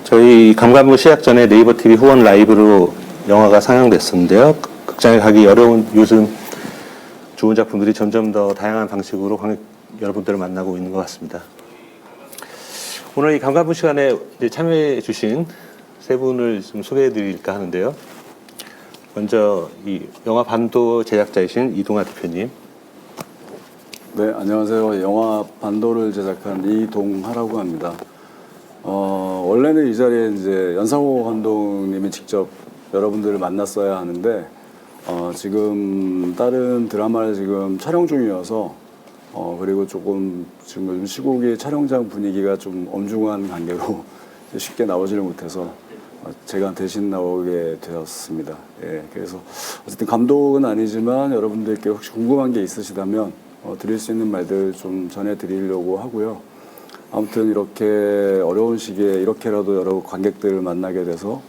저희 감감부 시작 전에 네이버 TV 후원 라이브로 영화가 상영됐었는데요. 극장에 가기 어려운 요즘 좋은 작품들이 점점 더 다양한 방식으로 관객 여러분들을 만나고 있는 것 같습니다. 오늘 이 감감부 시간에 참여해 주신 세 분을 좀 소개해 드릴까 하는데요. 먼저 이 영화 반도 제작자이신 이동하 대표님. 네, 안녕하세요. 영화 반도를 제작한 이동하라고 합니다. 원래는 이 자리에 이제 연상호 감독님이 직접 여러분들을 만났어야 하는데, 지금 다른 드라마를 지금 촬영 중이어서, 그리고 조금 지금 요즘 시국이 촬영장 분위기가 좀 엄중한 관계로 쉽게 나오지를 못해서 제가 대신 나오게 되었습니다. 예, 그래서 어쨌든 감독은 아니지만 여러분들께 혹시 궁금한 게 있으시다면 드릴 수 있는 말들 좀 전해드리려고 하고요. 아무튼 이렇게 어려운 시기에 이렇게라도 여러 관객들을 만나게 돼서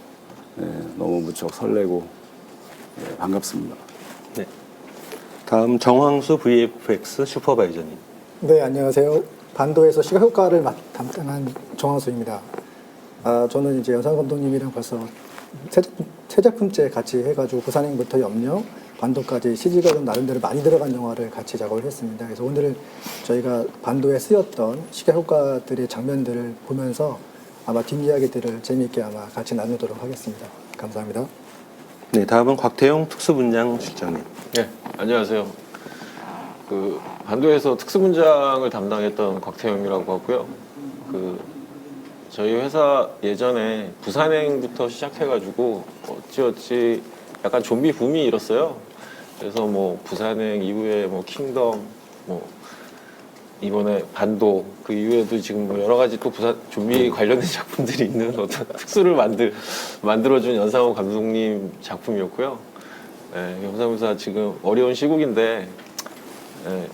너무 무척 설레고 반갑습니다. 네. 다음 정황수 VFX 슈퍼바이저님. 네, 안녕하세요. 반도에서 시각효과를 담당한 정황수입니다. 저는 이제 연상 감독님이랑 벌써 세 작품째 같이 해가지고 부산행부터 염려, 반도까지 CG가 좀 나름대로 많이 들어간 영화를 같이 작업을 했습니다. 그래서 오늘은 저희가 반도에 쓰였던 시각효과들의 장면들을 보면서 아마 뒷이야기들을 재미있게 아마 같이 나누도록 하겠습니다. 감사합니다. 네, 다음은 곽태용 특수분장 실장님. 네, 안녕하세요. 반도에서 특수분장을 담당했던 곽태영이라고 하고요. 저희 회사 예전에 부산행부터 시작해가지고 어찌어찌 약간 좀비 붐이 일었어요. 그래서 뭐 부산행 이후에 뭐 킹덤, 뭐 이번에 반도, 그 이후에도 지금 뭐 여러 가지 또 좀비 관련된 작품들이 있는 어떤 특수를 만들어준 연상호 감독님 작품이었고요. 네, 연상호사 지금 어려운 시국인데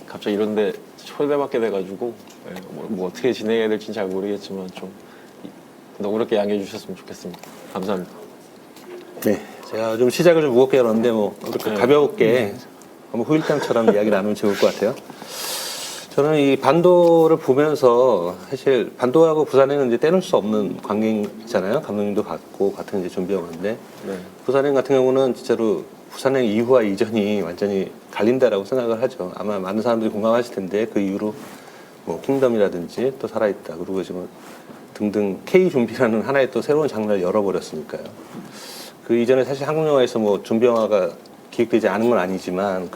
갑자기 이런데 초대받게 돼가지고 뭐 어떻게 진행해야 될지는 잘 모르겠지만 좀 너그럽게 양해해 주셨으면 좋겠습니다. 감사합니다. 네, 제가 좀 시작을 좀 무겁게 열었는데 뭐 이렇게 가볍게 한번 후일담처럼 이야기 나누면 좋을 것 같아요. 저는 이 반도를 보면서 사실 반도하고 부산행은 이제 떼놓을 수 없는 관계잖아요. 감독님도 같고 같은 이제 좀비 영화인데 부산행 같은 경우는 진짜로 부산행 이후와 이전이 완전히 갈린다라고 생각을 하죠. 아마 많은 사람들이 공감하실 텐데 그 이후로 뭐 킹덤이라든지 또 살아있다 그리고 지금 등등 K 좀비라는 하나의 또 새로운 장르를 열어버렸으니까요. 그 이전에 사실 한국 영화에서 뭐 좀비 영화가 기획되지 않은 건 아니지만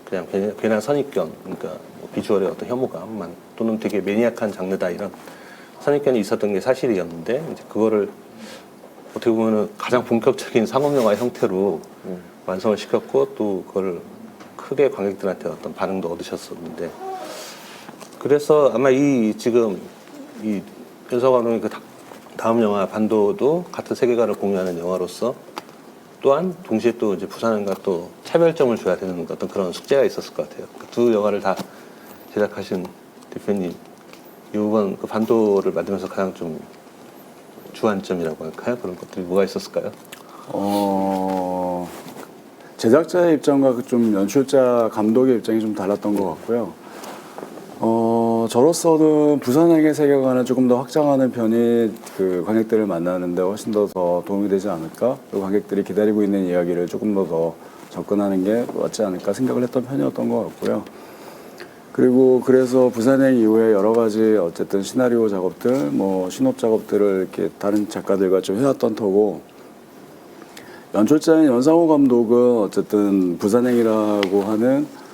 그냥 괜한 선입견, 그러니까 뭐 비주얼의 어떤 혐오감 또는 되게 매니악한 장르다 이런 선입견이 있었던 게 사실이었는데 이제 그거를 어떻게 보면은 가장 본격적인 상업 영화의 형태로 완성을 시켰고 또 그걸 크게 관객들한테 어떤 반응도 얻으셨었는데 그래서 아마 지금 이 연상호 감독의 다음 영화 반도도 같은 세계관을 공유하는 영화로서 또한 동시에 또 이제 부산행과 또 차별점을 줘야 되는 어떤 그런 숙제가 있었을 것 같아요. 그 두 영화를 다 제작하신 대표님, 이번 그 반도를 만들면서 가장 좀 주안점이라고 할까요? 그런 것들이 뭐가 있었을까요? 제작자의 입장과 좀 연출자 감독의 입장이 좀 달랐던 것 같고요. 저로서는 부산행의 세계관을 조금 더 확장하는 편이 그 관객들을 만나는데 훨씬 더 도움이 되지 않을까? 그리고 관객들이 기다리고 있는 이야기를 조금 더 접근하는 게 맞지 않을까 생각을 했던 편이었던 것 같고요. 그리고 그래서 부산행 이후에 여러 가지 어쨌든 시나리오 작업들, 뭐 신업 작업들을 이렇게 다른 작가들과 좀 해왔던 터고 연출자인 연상호 감독은 어쨌든 부산행이라고 하는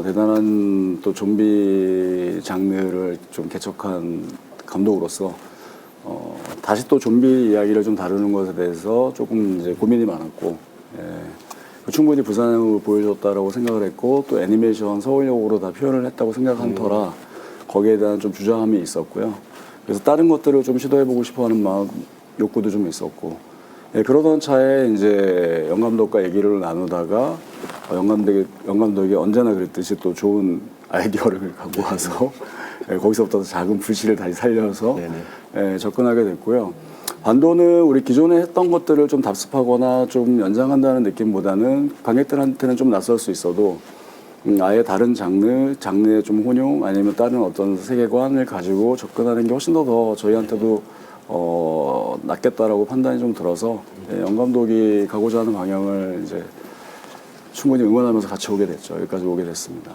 대단한 또 좀비 장르를 좀 개척한 감독으로서 다시 또 좀비 이야기를 좀 다루는 것에 대해서 조금 이제 고민이 많았고 충분히 부산행을 보여줬다라고 생각을 했고 또 애니메이션 서울역으로 다 표현을 했다고 생각한 터라 거기에 대한 좀 주저함이 있었고요. 그래서 다른 것들을 좀 시도해보고 싶어하는 마음 욕구도 좀 있었고 그러던 차에 이제 영 감독과 얘기를 나누다가 영 감독이 언제나 그랬듯이 또 좋은 아이디어를 갖고 와서 거기서부터 작은 불씨를 다시 살려서 접근하게 됐고요. 반도는 우리 기존에 했던 것들을 좀 답습하거나 좀 연장한다는 느낌보다는 관객들한테는 좀 낯설 수 있어도 아예 다른 장르의 좀 혼용 아니면 다른 어떤 세계관을 가지고 접근하는 게 훨씬 더 저희한테도 낫겠다라고 판단이 좀 들어서 영 감독이 가고자 하는 방향을 이제 충분히 응원하면서 같이 오게 됐죠. 여기까지 오게 됐습니다.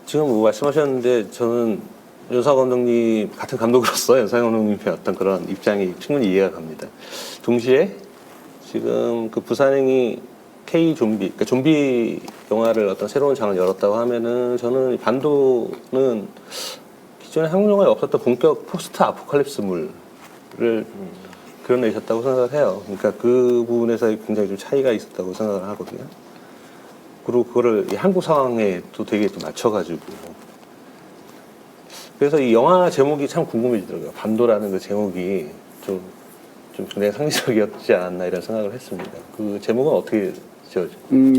지금 뭐 말씀하셨는데 저는 연사 감독님 같은 감독으로서 연사 감독님의 어떤 그런 입장이 충분히 이해가 갑니다. 동시에 지금 그 부산행이 K 좀비, 그러니까 좀비 영화를 어떤 새로운 장을 열었다고 하면은 저는 반도는 기존에 한국 영화에 없었던 본격 포스트 아포칼립스물을 그려내셨다고 생각을 해요. 그러니까 그 부분에서 굉장히 좀 차이가 있었다고 생각을 하거든요. 그리고 그거를 이 한국 상황에 또 되게 또 맞춰가지고. 그래서 이 영화 제목이 참 궁금해지더라고요. 반도라는 그 제목이 좀 굉장히 상징적이었지 않았나 이런 생각을 했습니다. 그 제목은 어떻게 지어져?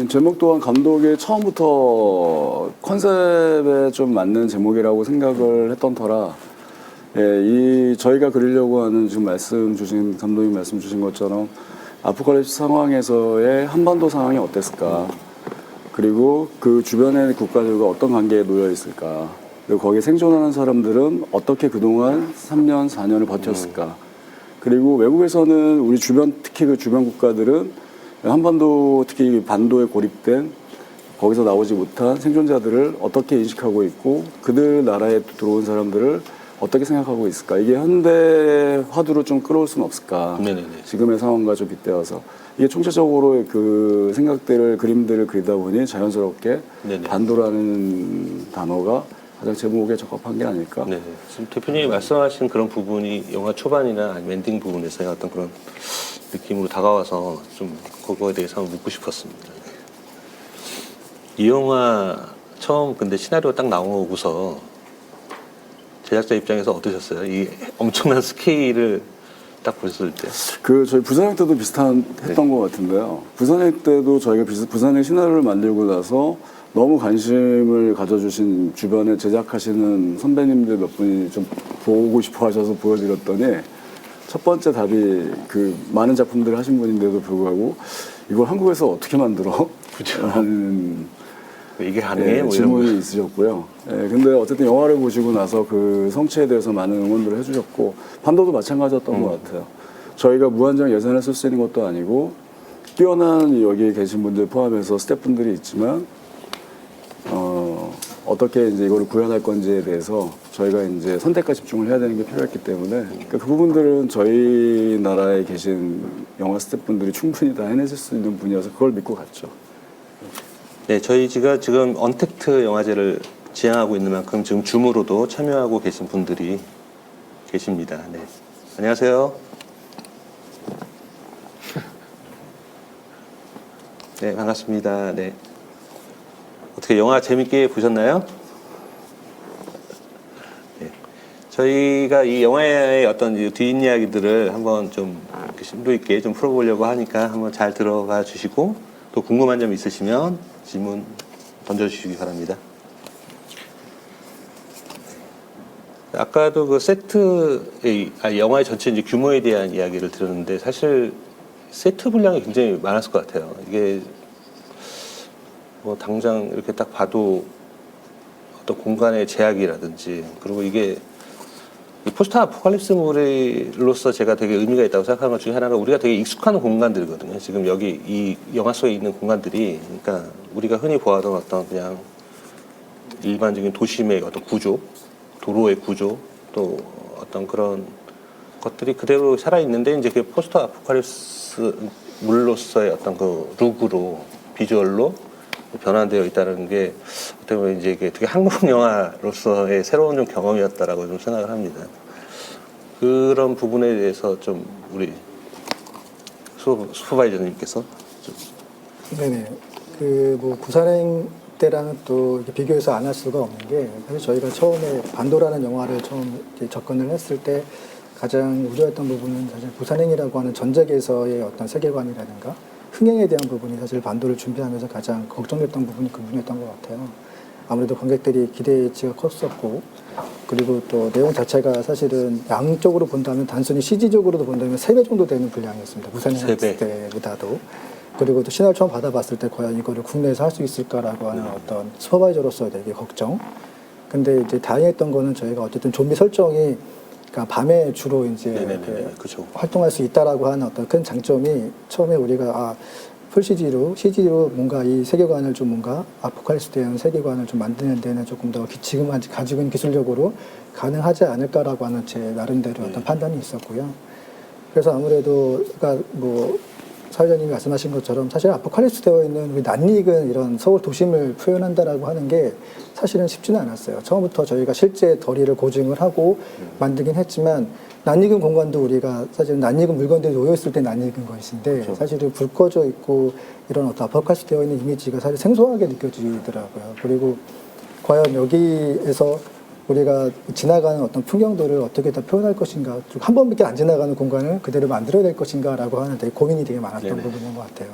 제목 또한 감독의 처음부터 컨셉에 좀 맞는 제목이라고 생각을 했던 터라 저희가 그리려고 하는 지금 감독님 말씀 주신 것처럼 아포칼립스 상황에서의 한반도 상황이 어땠을까? 그리고 그 주변의 국가들과 어떤 관계에 놓여 있을까? 그리고 거기에 생존하는 사람들은 어떻게 그동안 3년, 4년을 버텼을까? 그리고 외국에서는 우리 주변, 특히 그 주변 국가들은 한반도, 특히 반도에 고립된 거기서 나오지 못한 생존자들을 어떻게 인식하고 있고 그들 나라에 들어온 사람들을 어떻게 생각하고 있을까? 이게 현대 화두로 좀 끌어올 수는 없을까? 네네네. 지금의 상황과 좀 빗대어서 이게 총체적으로 그 생각들을 그림들을 그리다 보니 자연스럽게 네네. 반도라는 단어가 가장 제목에 적합한 게 아닐까? 네. 지금 대표님이 말씀하신 그런 부분이 영화 초반이나 아니면 엔딩 부분에서의 어떤 그런 느낌으로 다가와서 좀 그거에 대해서 한번 묻고 싶었습니다. 이 영화 처음 근데 시나리오 딱 나오고서 제작자 입장에서 어떠셨어요? 이 엄청난 스케일을 딱 보셨을 때. 저희 부산행 때도 했던 것 같은데요. 부산행 때도 저희가 부산행 시나리오를 만들고 나서 너무 관심을 가져주신 주변에 제작하시는 선배님들 몇 분이 좀 보고 싶어 하셔서 보여드렸더니 첫 번째 답이 그 많은 작품들을 하신 분인데도 불구하고 이걸 한국에서 어떻게 만들어? 그죠. 라는 이게 가능해? 뭐 이런 질문이 있으셨고요. 근데 어쨌든 영화를 보시고 나서 그 성취에 대해서 많은 응원들을 해주셨고 판도도 마찬가지였던 것 같아요. 저희가 무한정 예산을 쓸 수 있는 것도 아니고 뛰어난 여기 계신 분들 포함해서 스태프분들이 있지만 어떻게 이제 이거를 구현할 건지에 대해서 저희가 이제 선택과 집중을 해야 되는 게 필요했기 때문에 그러니까 그 부분들은 저희 나라에 계신 영화 스태프분들이 충분히 다 해내실 수 있는 분이어서 그걸 믿고 갔죠. 네, 저희가 지금 언택트 영화제를 지향하고 있는 만큼 지금 줌으로도 참여하고 계신 분들이 계십니다. 네. 안녕하세요. 네, 반갑습니다. 네. 어떻게 영화 재밌게 보셨나요? 네. 저희가 이 영화의 어떤 뒷이야기들을 한번 좀 심도 있게 좀 풀어보려고 하니까 한번 잘 들어가 주시고 또 궁금한 점 있으시면 질문 던져주시기 바랍니다. 아까도 그 영화의 전체 이제 규모에 대한 이야기를 들었는데 사실 세트 분량이 굉장히 많았을 것 같아요. 이게 뭐 당장 이렇게 딱 봐도 어떤 공간의 제약이라든지 그리고 이게 이 포스트 아포칼립스물로서 제가 되게 의미가 있다고 생각하는 것 중에 하나가 우리가 되게 익숙한 공간들이거든요. 지금 여기 이 영화 속에 있는 공간들이 그러니까 우리가 흔히 보아던 어떤 그냥 일반적인 도심의 어떤 구조, 도로의 구조 또 어떤 그런 것들이 그대로 살아있는데 이제 그 포스트 아포칼립스물로서의 어떤 그 룩으로 비주얼로 변환되어 있다는 게 어떻게 보면 이제 이게 되게 한국 영화로서의 새로운 좀 경험이었다라고 좀 생각을 합니다. 그런 부분에 대해서 좀 우리 슈퍼바이저님께서 좀. 네네. 뭐 부산행 때랑은 또 이렇게 비교해서 안 할 수가 없는 게 사실 저희가 처음에 반도라는 영화를 처음 이렇게 접근을 했을 때 가장 우려했던 부분은 사실 부산행이라고 하는 전작에서의 어떤 세계관이라든가 흥행에 대한 부분이 사실 반도를 준비하면서 가장 걱정됐던 부분이 그 부분이었던 것 같아요. 아무래도 관객들이 기대치가 컸었고 그리고 또 내용 자체가 사실은 양쪽으로 본다면 단순히 CG적으로도 본다면 3배 정도 되는 분량이었습니다. 부산행 했을 때보다도. 그리고 또 시나리오 처음 받아봤을 때 과연 이거를 국내에서 할 수 있을까라고 하는 어떤 슈퍼바이저로서 되게 걱정. 근데 이제 다행했던 거는 저희가 어쨌든 좀비 설정이 그러니까 밤에 주로 이제 네네네. 그렇죠. 활동할 수 있다라고 하는 어떤 큰 장점이 처음에 우리가 풀 CG로 뭔가 이 세계관을 좀 뭔가 아포칼립스대한 세계관을 좀 만드는 데는 조금 더 지금 가지고 있는 기술력으로 가능하지 않을까라고 하는 제 나름대로 어떤 판단이 있었고요. 그래서 아무래도 그러니까 뭐 사회자님이 말씀하신 것처럼 사실 아포칼립스 되어 있는 우리 낯익은 이런 서울 도심을 표현한다라고 하는 게 사실은 쉽지는 않았어요. 처음부터 저희가 실제 덜이를 고증을 하고 만들긴 했지만 낯익은 공간도 우리가 사실은 낯익은 물건들이 놓여 있을 때 낯익은 것인데 사실은 불 꺼져 있고 이런 어떤 아포칼립스 되어 있는 이미지가 사실 생소하게 느껴지더라고요. 그리고 과연 여기에서 우리가 지나가는 어떤 풍경들을 어떻게 다 표현할 것인가, 한 번밖에 안 지나가는 공간을 그대로 만들어야 될 것인가라고 하는 되게 고민이 되게 많았던 부분인 것 같아요.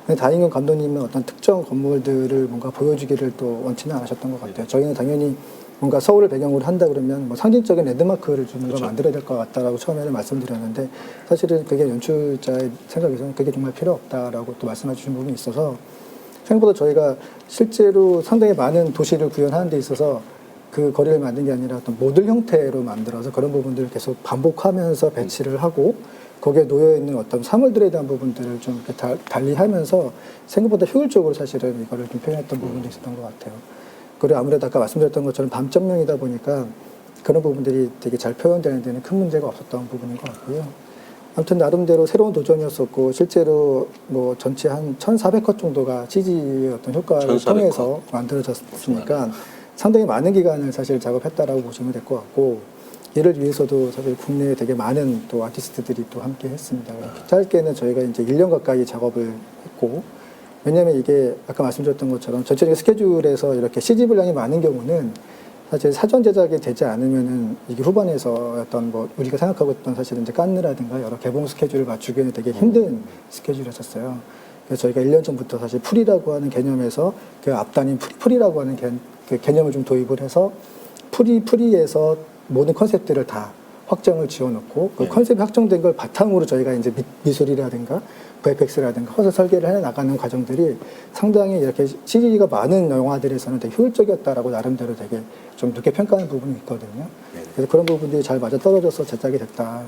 근데 다행히 감독님은 어떤 특정 건물들을 뭔가 보여주기를 또 원치는 않으셨던 것 같아요. 저희는 당연히 뭔가 서울을 배경으로 한다 그러면 뭐 상징적인 랜드마크를 좀 뭔가 만들어야 될 것 같다라고 처음에는 말씀드렸는데 사실은 그게 연출자의 생각에서는 그게 정말 필요 없다라고 또 말씀해 주신 부분이 있어서 생각보다 저희가 실제로 상당히 많은 도시를 구현하는 데 있어서 그 거리를 만든 게 아니라 어떤 모듈 형태로 만들어서 그런 부분들을 계속 반복하면서 배치를 하고 거기에 놓여있는 어떤 사물들에 대한 부분들을 좀 이렇게 달리하면서 생각보다 효율적으로 사실은 이거를 좀 표현했던 부분도 있었던 것 같아요. 그리고 아무래도 아까 말씀드렸던 것처럼 밤점명이다 보니까 그런 부분들이 되게 잘 표현되는 데는 큰 문제가 없었던 부분인 것 같고요. 아무튼 나름대로 새로운 도전이었었고 실제로 뭐 전체 한 1,400컷 정도가 CG의 어떤 효과를 1,400컷. 통해서 만들어졌으니까 상당히 많은 기간을 사실 작업했다라고 보시면 될 것 같고 이를 위해서도 사실 국내에 되게 많은 또 아티스트들이 또 함께 했습니다. 짧게는 저희가 이제 1년 가까이 작업을 했고 왜냐하면 이게 아까 말씀드렸던 것처럼 전체적인 스케줄에서 이렇게 CG 분량이 많은 경우는 사실 사전 제작이 되지 않으면은 이게 후반에서 어떤 뭐 우리가 생각하고 있던 사실은 이제 깐느라든가 여러 개봉 스케줄을 맞추기에는 되게 힘든 스케줄이었었어요. 그래서 저희가 1년 전부터 사실 풀이라고 하는 개념에서 그 앞단인 풀이라고 하는 그 개념을 좀 도입을 해서 풀이에서 모든 컨셉들을 다 확정을 지어놓고 그 컨셉이 확정된 걸 바탕으로 저희가 이제 미술이라든가 VFX라든가 허설 설계를 해 나가는 과정들이 상당히 이렇게 CG가 많은 영화들에서는 되게 효율적이었다라고 나름대로 되게 좀 높게 평가하는 부분이 있거든요. 그래서 그런 부분들이 잘 맞아 떨어져서 제작이 됐다.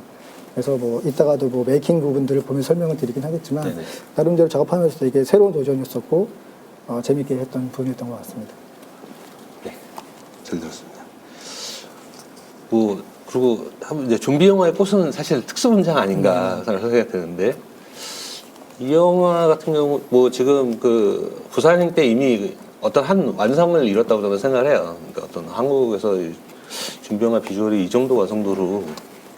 그래서 뭐 이따가도 뭐 메이킹 부분들을 보면서 설명을 드리긴 하겠지만 네네. 나름대로 작업하면서 이게 새로운 도전이었었고 재밌게 했던 부분이었던 것 같습니다. 네, 잘 들었습니다. 뭐 그리고 이제 좀비 영화의 꽃은 사실 특수 분장 아닌가 생각이 드는데 이 영화 같은 경우 뭐 지금 그 부산행 때 이미 어떤 한 완성을 이뤘다고 저는 생각을 해요. 그러니까 어떤 한국에서 이 좀비 영화 비주얼이 이 정도 완성도로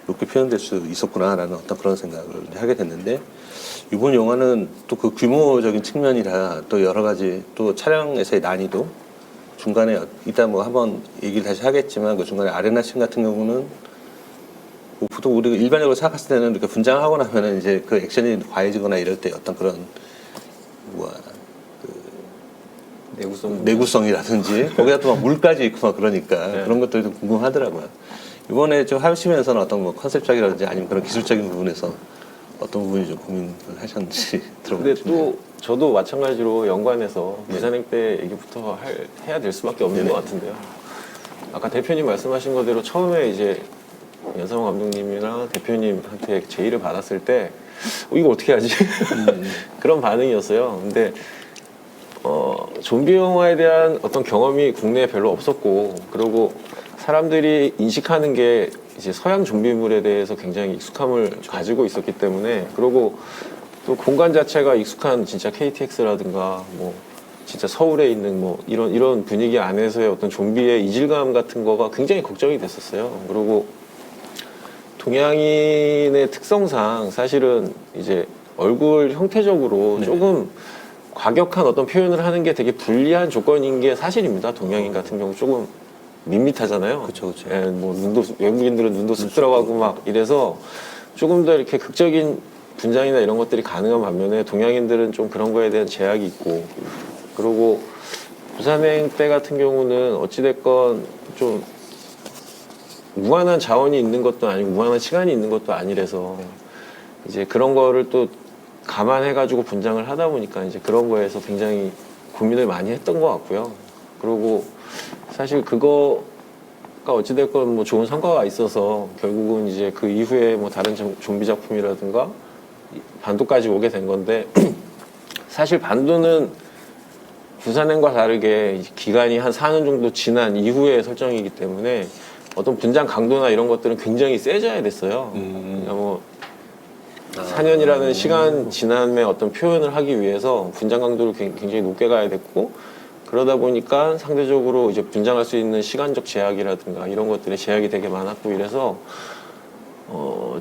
이렇게 표현될 수 있었구나라는 어떤 그런 생각을 하게 됐는데 이번 영화는 또 그 규모적인 측면이라 또 여러 가지 또 촬영에서의 난이도 중간에 이따 뭐 한번 얘기를 다시 하겠지만 그 중간에 아레나 씬 같은 경우는 뭐 보통 우리가 일반적으로 생각했을 때는 이렇게 분장하고 나면은 이제 그 액션이 과해지거나 이럴 때 어떤 그런 뭐 내구성이라든지 거기다 또 막 물까지 있고 막 그러니까 그런 것들이 좀 궁금하더라고요. 이번에 좀 하시면서는 어떤 뭐 컨셉적이라든지 아니면 그런 기술적인 부분에서 어떤 부분이 좀 고민을 하셨는지 들어보고 근데 싶네요. 또 저도 마찬가지로 연관해서 부산행 때 얘기부터 해야 될 수밖에 없는 것 같은데요. 아까 대표님 말씀하신 거대로 처음에 이제 연상호 감독님이랑 대표님한테 제의를 받았을 때 이거 어떻게 하지? 그런 반응이었어요. 근데 좀비 영화에 대한 어떤 경험이 국내에 별로 없었고 그리고 사람들이 인식하는 게 이제 서양 좀비물에 대해서 굉장히 익숙함을 가지고 있었기 때문에 그리고 또 공간 자체가 익숙한 진짜 KTX라든가 뭐 진짜 서울에 있는 뭐 이런 분위기 안에서의 어떤 좀비의 이질감 같은 거가 굉장히 걱정이 됐었어요. 그리고 동양인의 특성상 사실은 이제 얼굴 형태적으로 조금 과격한 어떤 표현을 하는 게 되게 불리한 조건인 게 사실입니다. 동양인 같은 경우 조금 밋밋하잖아요. 그쵸, 그쵸. 예, 뭐 외국인들은 눈도 쑥 들어가고 막 이래서 조금 더 이렇게 극적인 분장이나 이런 것들이 가능한 반면에 동양인들은 좀 그런 거에 대한 제약이 있고 그리고 부산행 때 같은 경우는 어찌됐건 좀 무한한 자원이 있는 것도 아니고 무한한 시간이 있는 것도 아니라서 이제 그런 거를 또 감안해가지고 분장을 하다 보니까 이제 그런 거에서 굉장히 고민을 많이 했던 것 같고요. 그리고 사실 그거가 아까 어찌됐건 뭐 좋은 성과가 있어서 결국은 이제 그 이후에 뭐 다른 좀비 작품이라든가 반도까지 오게 된 건데 사실 반도는 부산행과 다르게 기간이 한 4년 정도 지난 이후에 설정이기 때문에 어떤 분장 강도나 이런 것들은 굉장히 세져야 됐어요. 그러니까 뭐 4년이라는 시간 지남의 어떤 표현을 하기 위해서 분장 강도를 굉장히 높게 가야 됐고 그러다 보니까 상대적으로 이제 분장할 수 있는 시간적 제약이라든가 이런 것들의 제약이 되게 많았고 이래서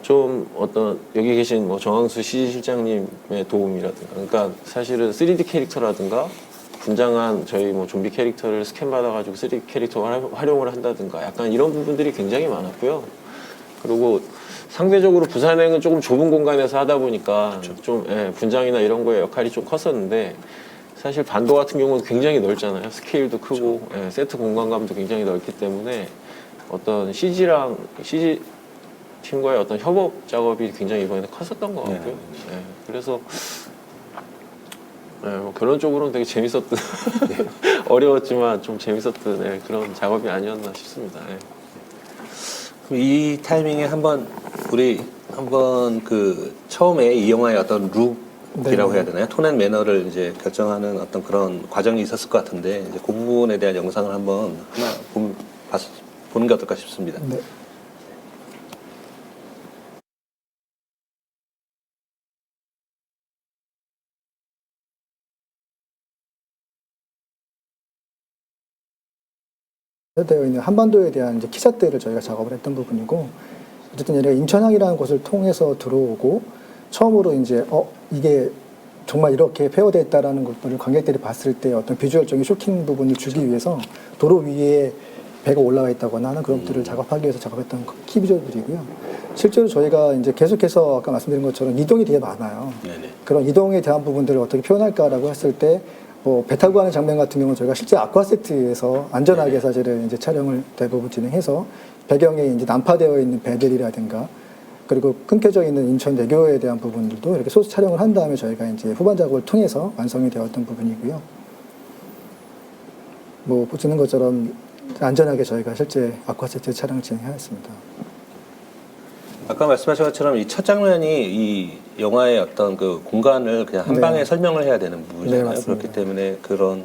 좀 어떤 여기 계신 뭐 정항수 CG 실장님의 도움이라든가 그러니까 사실은 3D 캐릭터라든가 분장한 저희 뭐 좀비 캐릭터를 스캔 받아가지고 3D 캐릭터 활용을 한다든가 약간 이런 부분들이 굉장히 많았고요. 그리고 상대적으로 부산행은 조금 좁은 공간에서 하다 보니까 좀 분장이나 이런 거에 역할이 좀 컸었는데 사실 반도 같은 경우는 굉장히 넓잖아요. 스케일도 크고 세트 공간감도 굉장히 넓기 때문에 어떤 CG랑 CG 팀과의 어떤 협업 작업이 굉장히 이번에 컸었던 것 같고요. 그래서 뭐 결론적으로는 되게 재밌었던 어려웠지만 좀 재밌었던 그런 작업이 아니었나 싶습니다. 그럼 이 타이밍에 우리 한번 그 처음에 이 영화의 어떤 룩이라고 해야 되나요? 톤 앤 매너를 이제 결정하는 어떤 그런 과정이 있었을 것 같은데 이제 그 부분에 대한 영상을 한번 하나 보는 게 어떨까 싶습니다. 네. 되어 있는 한반도에 대한 이제 키샷들을 저희가 작업을 했던 부분이고 어쨌든 얘네가 인천항이라는 곳을 통해서 들어오고 처음으로 이제 이게 정말 이렇게 폐허되어 있다라는 것들을 관객들이 봤을 때 어떤 비주얼적인 쇼킹 부분을 주기 위해서 도로 위에 배가 올라가 있다거나 하는 그런 것들을 작업하기 위해서 작업했던 키 비주얼들이고요. 실제로 저희가 이제 계속해서 아까 말씀드린 것처럼 이동이 되게 많아요. 네네. 그런 이동에 대한 부분들을 어떻게 표현할까라고 했을 때 배 타고 가는 장면 같은 경우는 저희가 실제 아쿠아 세트에서 안전하게 사실은 이제 촬영을 대부분 진행해서 배경에 이제 난파되어 있는 배들이라든가 그리고 끊겨져 있는 인천대교에 대한 부분들도 이렇게 소스 촬영을 한 다음에 저희가 이제 후반 작업을 통해서 완성이 되었던 부분이고요. 뭐 보시는 것처럼 안전하게 저희가 실제 아쿠아 세트 촬영을 진행하였습니다. 아까 말씀하신 것처럼 이 첫 장면이 이 영화의 어떤 그 공간을 그냥 한 방에 설명을 해야 되는 부분이잖아요. 네, 그렇기 때문에 그런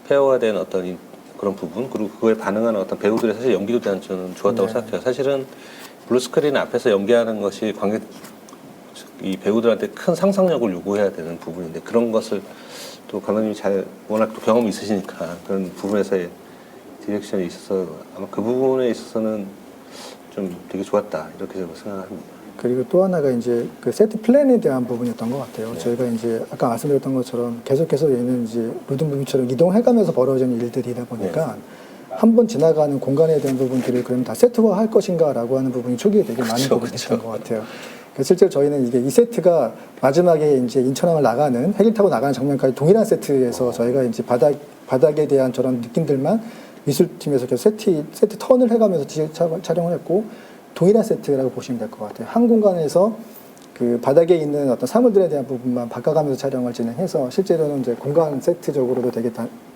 폐허가 된 어떤 그런 부분 그리고 그거에 반응하는 어떤 배우들의 사실 연기도 대한 저는 좋았다고 생각해요. 사실은 블루스크린 앞에서 연기하는 것이 관객 이 배우들한테 큰 상상력을 요구해야 되는 부분인데 그런 것을 또 감독님이 워낙 또 경험이 있으시니까 그런 부분에서의 디렉션이 있어서 아마 그 부분에 있어서는 좀 되게 좋았다 이렇게 저는 생각합니다. 그리고 또 하나가 이제 그 세트 플랜에 대한 부분이었던 것 같아요. 저희가 이제 아까 말씀드렸던 것처럼 계속해서 얘는 이제 루든무비처럼 이동해가면서 벌어지는 일들이다 보니까 한 번 지나가는 공간에 대한 부분들을 그럼 다 세트화 할 것인가라고 하는 부분이 초기에 되게 많은 부분이 있었던 것 같아요. 그래서 실제로 저희는 이게 이 세트가 마지막에 이제 인천항을 나가는 헬기 타고 나가는 장면까지 동일한 세트에서 저희가 이제 바닥에 대한 저런 느낌들만 미술팀에서 계속 세트 턴을 해가면서 촬영을 했고 동일한 세트라고 보시면 될 것 같아요. 한 공간에서 그 바닥에 있는 어떤 사물들에 대한 부분만 바꿔가면서 촬영을 진행해서 실제로는 이제 공간 세트적으로도 되게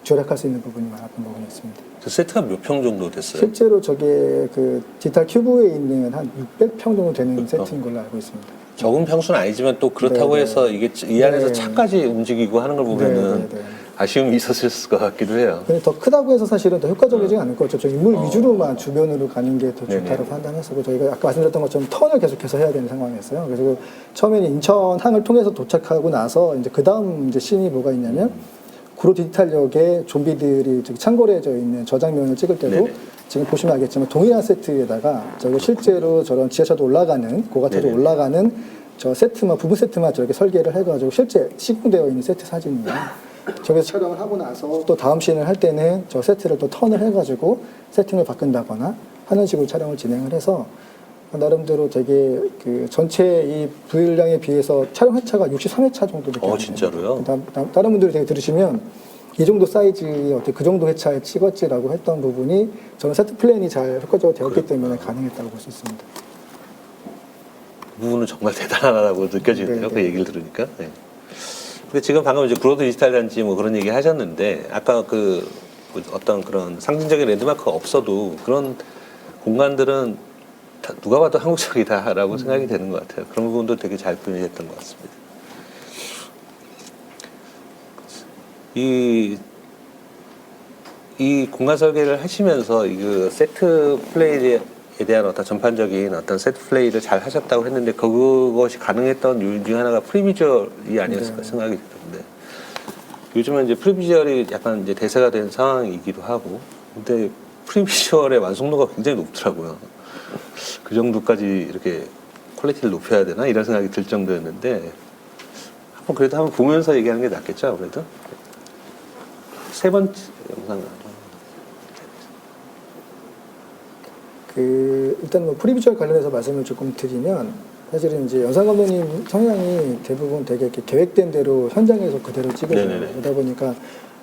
절약할 수 있는 부분이 많았던 부분이었습니다. 그 세트가 몇 평 정도 됐어요? 실제로 저게 그 디지털 큐브에 있는 한 600평 정도 되는 세트인 걸로 알고 있습니다. 적은 평수는 아니지만 또 그렇다고 네네. 해서 이게 이 안에서 네. 차까지 움직이고 하는 걸 보면은 네네네. 아쉬움이 있었을 것 같기도 해요. 근데 더 크다고 해서 사실은 더 효과적이지 않을 것 같죠. 인물 위주로만 주변으로 가는 게 더 좋다고 네네. 판단했었고 저희가 아까 말씀드렸던 것처럼 턴을 계속해서 해야 되는 상황이었어요. 그래서 그 처음에는 인천항을 통해서 도착하고 나서 이제 그 다음 이제 씬이 뭐가 있냐면 구로 디지털역에 좀비들이 저기 창궐해져 있는 저 장면을 찍을 때도 네네. 지금 보시면 알겠지만 동일한 세트에다가 저기 실제로 저런 지하철도 올라가는 고가차도 네네. 올라가는 저 세트만 부분 세트만 저렇게 설계를 해가지고 실제 시공되어 있는 세트 사진이에요. 저기서 촬영을 하고 나서 또 다음 씬을 할 때는 저 세트를 또 턴을 해가지고 세팅을 바꾼다거나 하는 식으로 촬영을 진행을 해서 나름대로 되게 그 전체 이 분량에 비해서 촬영 회차가 63회차 정도 되게 안 진짜로요? 다른 분들이 되게 들으시면 이 정도 사이즈의 어떻게 그 정도 회차에 찍었지라고 했던 부분이 저는 세트 플랜이 잘 효과적으로 되었기 때문에 가능했다고 볼 수 있습니다. 그 부분은 정말 대단하다고 느껴지네요. 네, 그 얘기를 들으니까. 네. 근데 지금 방금 이제 구로드 디지털 단지 뭐 그런 얘기 하셨는데 아까 그 어떤 그런 상징적인 랜드마크가 없어도 그런 공간들은 누가 봐도 한국적이다라고 생각이 되는 것 같아요. 그런 부분도 되게 잘 표현했던 것 같습니다. 이 공간 설계를 하시면서 그 세트 플레이에 대한 어떤 전반적인 어떤 세트 플레이를 잘 하셨다고 했는데 그것이 가능했던 요인 중 하나가 프리비주얼이 아니었을까 생각이 드는데 요즘은 이제 프리비주얼이 약간 이제 대세가 된 상황이기도 하고 근데 프리비주얼의 완성도가 굉장히 높더라고요. 그 정도까지 이렇게 퀄리티를 높여야 되나 이런 생각이 들 정도였는데 한번 보면서 얘기하는 게 낫겠죠 아무래도. 세 번째 영상을 일단 뭐 프리비주얼 관련해서 말씀을 조금 드리면 사실은 이제 연상 감독님 성향이 대부분 되게 이렇게 계획된 대로 현장에서 그대로 찍으셔요. 네네네. 그러다 보니까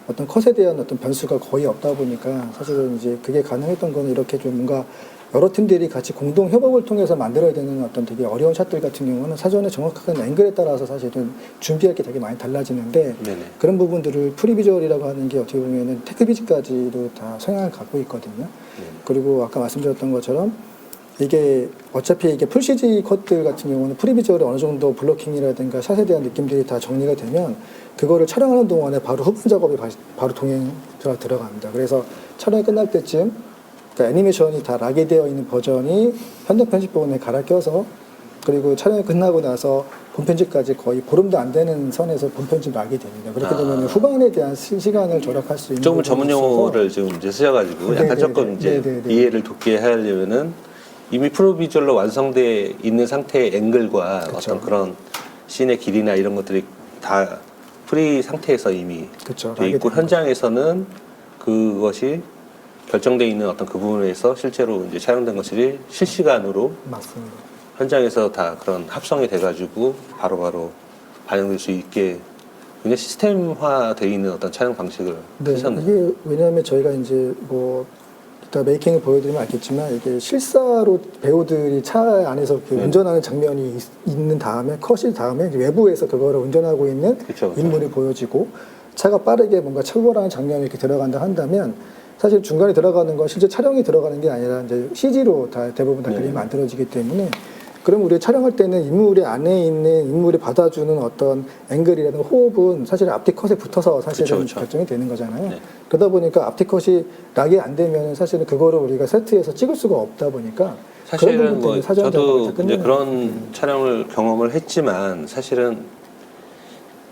어떤 컷에 대한 어떤 변수가 거의 없다 보니까 사실은 이제 그게 가능했던 거는 이렇게 좀 뭔가 여러 팀들이 같이 공동 협업을 통해서 만들어야 되는 어떤 되게 어려운 샷들 같은 경우는 사전에 정확한 앵글에 따라서 사실은 준비할 게 되게 많이 달라지는데 네네. 그런 부분들을 프리비주얼이라고 하는 게 어떻게 보면은 테크비즈까지도 다 성향을 갖고 있거든요. 그리고 아까 말씀드렸던 것처럼 이게 어차피 이게 풀CG 컷들 같은 경우는 프리비주얼에 어느 정도 블로킹이라든가 샷에 대한 느낌들이 다 정리가 되면 그거를 촬영하는 동안에 바로 후반 작업이 바로 동행가 들어갑니다. 그래서 촬영이 끝날 때쯤 그러니까 애니메이션이 다 락이 되어 있는 버전이 현장 편집 부분에 갈아 껴서 그리고 촬영이 끝나고 나서 본편집까지 거의 보름도 안 되는 선에서 본편집 락이 됩니다. 그렇게 되면 후반에 대한 시간을 절약할 수 있는 조금 전문 용어를 지금 이제 쓰셔가지고 약간 조금 이제 이해를 돕게 하려면은 이미 프로비주얼로 완성돼 있는 상태의 앵글과 그쵸. 어떤 그런 씬의 길이나 이런 것들이 다 프리 상태에서 이미 그쵸, 돼 있고 락이 되는 현장에서는 그것이 결정돼 있는 어떤 그 부분에서 실제로 이제 촬영된 것들이 실시간으로 맞습니다. 현장에서 다 그런 합성이 돼가지고 바로바로 반영될 수 있게 굉장히 시스템화되어 있는 어떤 촬영 방식을 네, 쓰셨네요. 이게 왜냐하면 저희가 이제 뭐 이따 메이킹을 보여드리면 알겠지만 이게 실사로 배우들이 차 안에서 이렇게 운전하는 장면이 있는 다음에 컷이 다음에 이제 외부에서 그거를 운전하고 있는 그쵸. 인물이 보여지고 차가 빠르게 뭔가 출발하는 장면이 이렇게 들어간다 한다면 사실 중간에 들어가는 건 실제 촬영이 들어가는 게 아니라 이제 CG로 다 대부분 다 네. 그림이 만들어지기 때문에 그럼 우리 촬영할 때는 인물의 안에 있는 인물이 받아주는 어떤 앵글이라든가 호흡은 사실 앞뒤 컷에 붙어서 사실은 그쵸. 결정이 되는 거잖아요. 네. 그러다 보니까 앞뒤 컷이 락이 안 되면 사실은 그거를 우리가 세트에서 찍을 수가 없다 보니까 그런 사실은 뭐 부분들이 사전 작업을 저도 다 이제 끝내는 그런 촬영을 경험을 했지만 사실은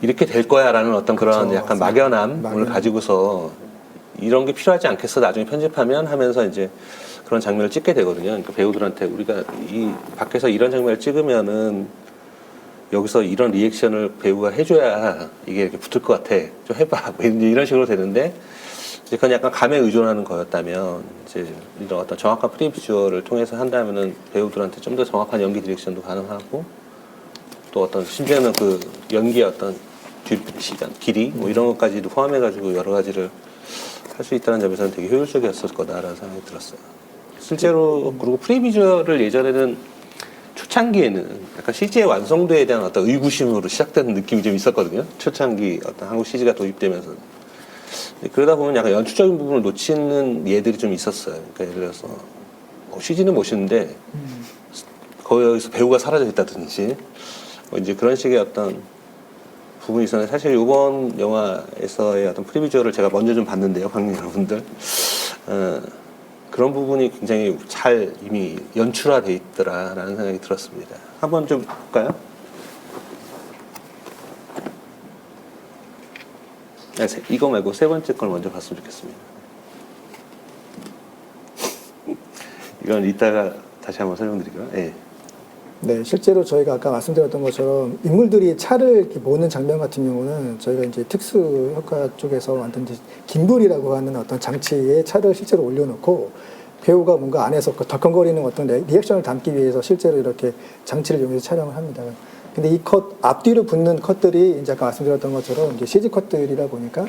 이렇게 될 거야라는 어떤 그런 그쵸, 약간 맞아요. 막연함을 막연함. 가지고서 이런 게 필요하지 않겠어 나중에 편집하면 하면서 이제 그런 장면을 찍게 되거든요. 그러니까 배우들한테 우리가 이 밖에서 이런 장면을 찍으면은 여기서 이런 리액션을 배우가 해줘야 이게 이렇게 붙을 것 같아. 좀 해봐. 뭐 이런 식으로 되는데 이제 그건 약간 감에 의존하는 거였다면 이제 이런 어떤 정확한 프리비주얼을 통해서 한다면은 배우들한테 좀 더 정확한 연기 디렉션도 가능하고 또 어떤 심지어는 그 연기의 어떤 시간, 길이 뭐 이런 것까지도 포함해가지고 여러 가지를 할 수 있다는 점에서는 되게 효율적이었을 거다라는 생각이 들었어요. 실제로 그리고 프리비주얼을 예전에는 초창기에는 약간 CG의 완성도에 대한 어떤 의구심으로 시작되는 느낌이 좀 있었거든요. 초창기 어떤 한국 CG가 도입되면서 그러다 보면 약간 연출적인 부분을 놓치는 예들이 좀 있었어요. 그러니까 예를 들어서 CG는 멋있는데 거기서 배우가 사라져 있다든지 뭐 이제 그런 식의 어떤 부분이 있었는데 사실 이번 영화에서의 어떤 프리비주얼을 제가 먼저 좀 봤는데요, 관객 여러분들. 그런 부분이 굉장히 잘 이미 연출화돼 있더라라는 생각이 들었습니다. 한번 좀 볼까요? 이거 말고 세 번째 걸 먼저 봤으면 좋겠습니다. 이건 이따가 다시 한번 설명드릴게요. 네. 네, 실제로 저희가 아까 말씀드렸던 것처럼 인물들이 차를 이렇게 모는 장면 같은 경우는 저희가 이제 특수 효과 쪽에서 만든 김불이라고 하는 어떤 장치에 차를 실제로 올려놓고 배우가 뭔가 안에서 그 덜컹거리는 어떤 리액션을 담기 위해서 실제로 이렇게 장치를 이용해서 촬영을 합니다. 근데 이 컷, 앞뒤로 붙는 컷들이 이제 아까 말씀드렸던 것처럼 이제 CG 컷들이다 보니까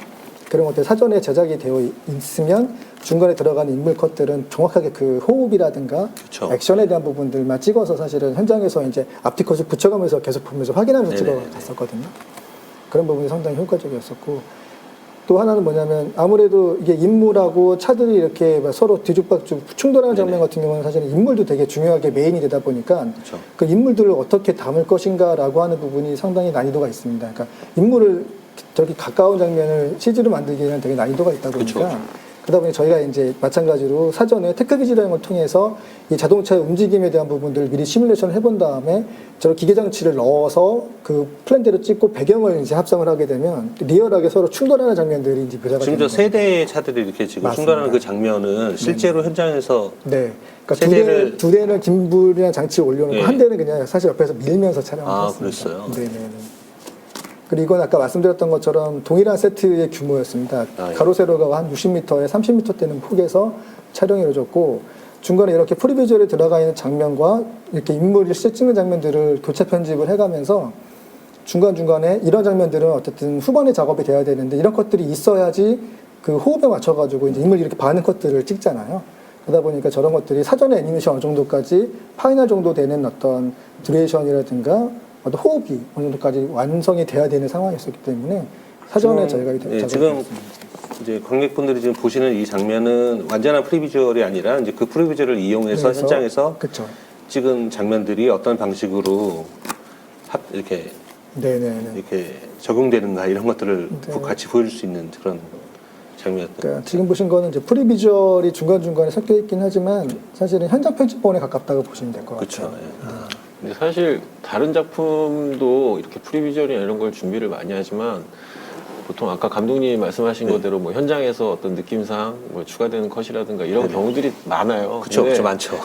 그런 것들 사전에 제작이 되어 있으면 중간에 들어가는 인물 컷들은 정확하게 그 호흡이라든가 그쵸. 액션에 대한 부분들만 찍어서 사실은 현장에서 이제 앞뒤 컷을 붙여가면서 계속 보면서 확인하면서 네네. 찍어갔었거든요. 그런 부분이 상당히 효과적이었었고 또 하나는 뭐냐면 아무래도 이게 인물하고 차들이 이렇게 막 서로 뒤죽박죽 충돌하는 장면 같은 경우는 사실은 인물도 되게 중요하게 메인이 되다 보니까 그쵸. 그 인물들을 어떻게 담을 것인가라고 하는 부분이 상당히 난이도가 있습니다. 그러니까 인물을 저렇게 가까운 장면을 CG로 만들기에는 되게 난이도가 있다 보니까 그쵸. 그러다 보니 저희가 이제 마찬가지로 사전에 테크기지라는 걸 통해서 이 자동차의 움직임에 대한 부분들을 미리 시뮬레이션을 해본 다음에 저런 기계장치를 넣어서 그 플랜대로 찍고 배경을 이제 합성을 하게 되면 리얼하게 서로 충돌하는 장면들이 이제 묘사가 지금 되는 저 거예요. 세대의 차들이 이렇게 지금 맞습니다. 충돌하는 그 장면은 실제로 현장에서 네. 그러니까 세대를- 두 대는 김불이랑 장치 올려놓고 예. 한 대는 그냥 사실 옆에서 밀면서 촬영을 아, 했습니다. 그랬어요? 네네. 그리고 이건 아까 말씀드렸던 것처럼 동일한 세트의 규모였습니다. 아, 예. 가로 세로가 한 60m에 30m 되는 폭에서 촬영이 이루어졌고 중간에 이렇게 프리비주얼에 들어가 있는 장면과 이렇게 인물을 실제 찍는 장면들을 교체 편집을 해가면서 중간중간에 이런 장면들은 어쨌든 후반에 작업이 돼야 되는데 이런 것들이 있어야지 그 호흡에 맞춰가지고 이제 인물이 이렇게 반응 컷들을 찍잖아요. 그러다 보니까 저런 것들이 사전에 애니메이션 어느 정도까지 파이널 정도 되는 어떤 듀레이션이라든가 어떤 호흡이 어느 정도까지 완성이 돼야 되는 상황이었기 때문에 사전에 저희가 예, 작업을 지금 했습니다. 이제 관객분들이 지금 보시는 이 장면은 완전한 프리비주얼이 아니라 이제 그 프리비주얼을 이용해서 그래서- 현장에서 그쵸. 찍은 장면들이 어떤 방식으로 이렇게 네네네. 적용되는가 이런 것들을 네. 같이 보여줄 수 있는 그런 장면이었던 것 그러니까 지금 보신 거는 이제 프리비주얼이 중간중간에 섞여 있긴 하지만 사실은 현장 편집본에 가깝다고 보시면 될 것 그렇죠. 같아요. 근데 사실 다른 작품도 이렇게 프리비주얼이나 이런 걸 준비를 많이 하지만 보통 아까 감독님이 말씀하신 네. 거대로 뭐 현장에서 어떤 느낌상 뭐 추가되는 컷이라든가 이런 네. 경우들이 많아요. 그렇죠, 근데 그렇죠, 많죠.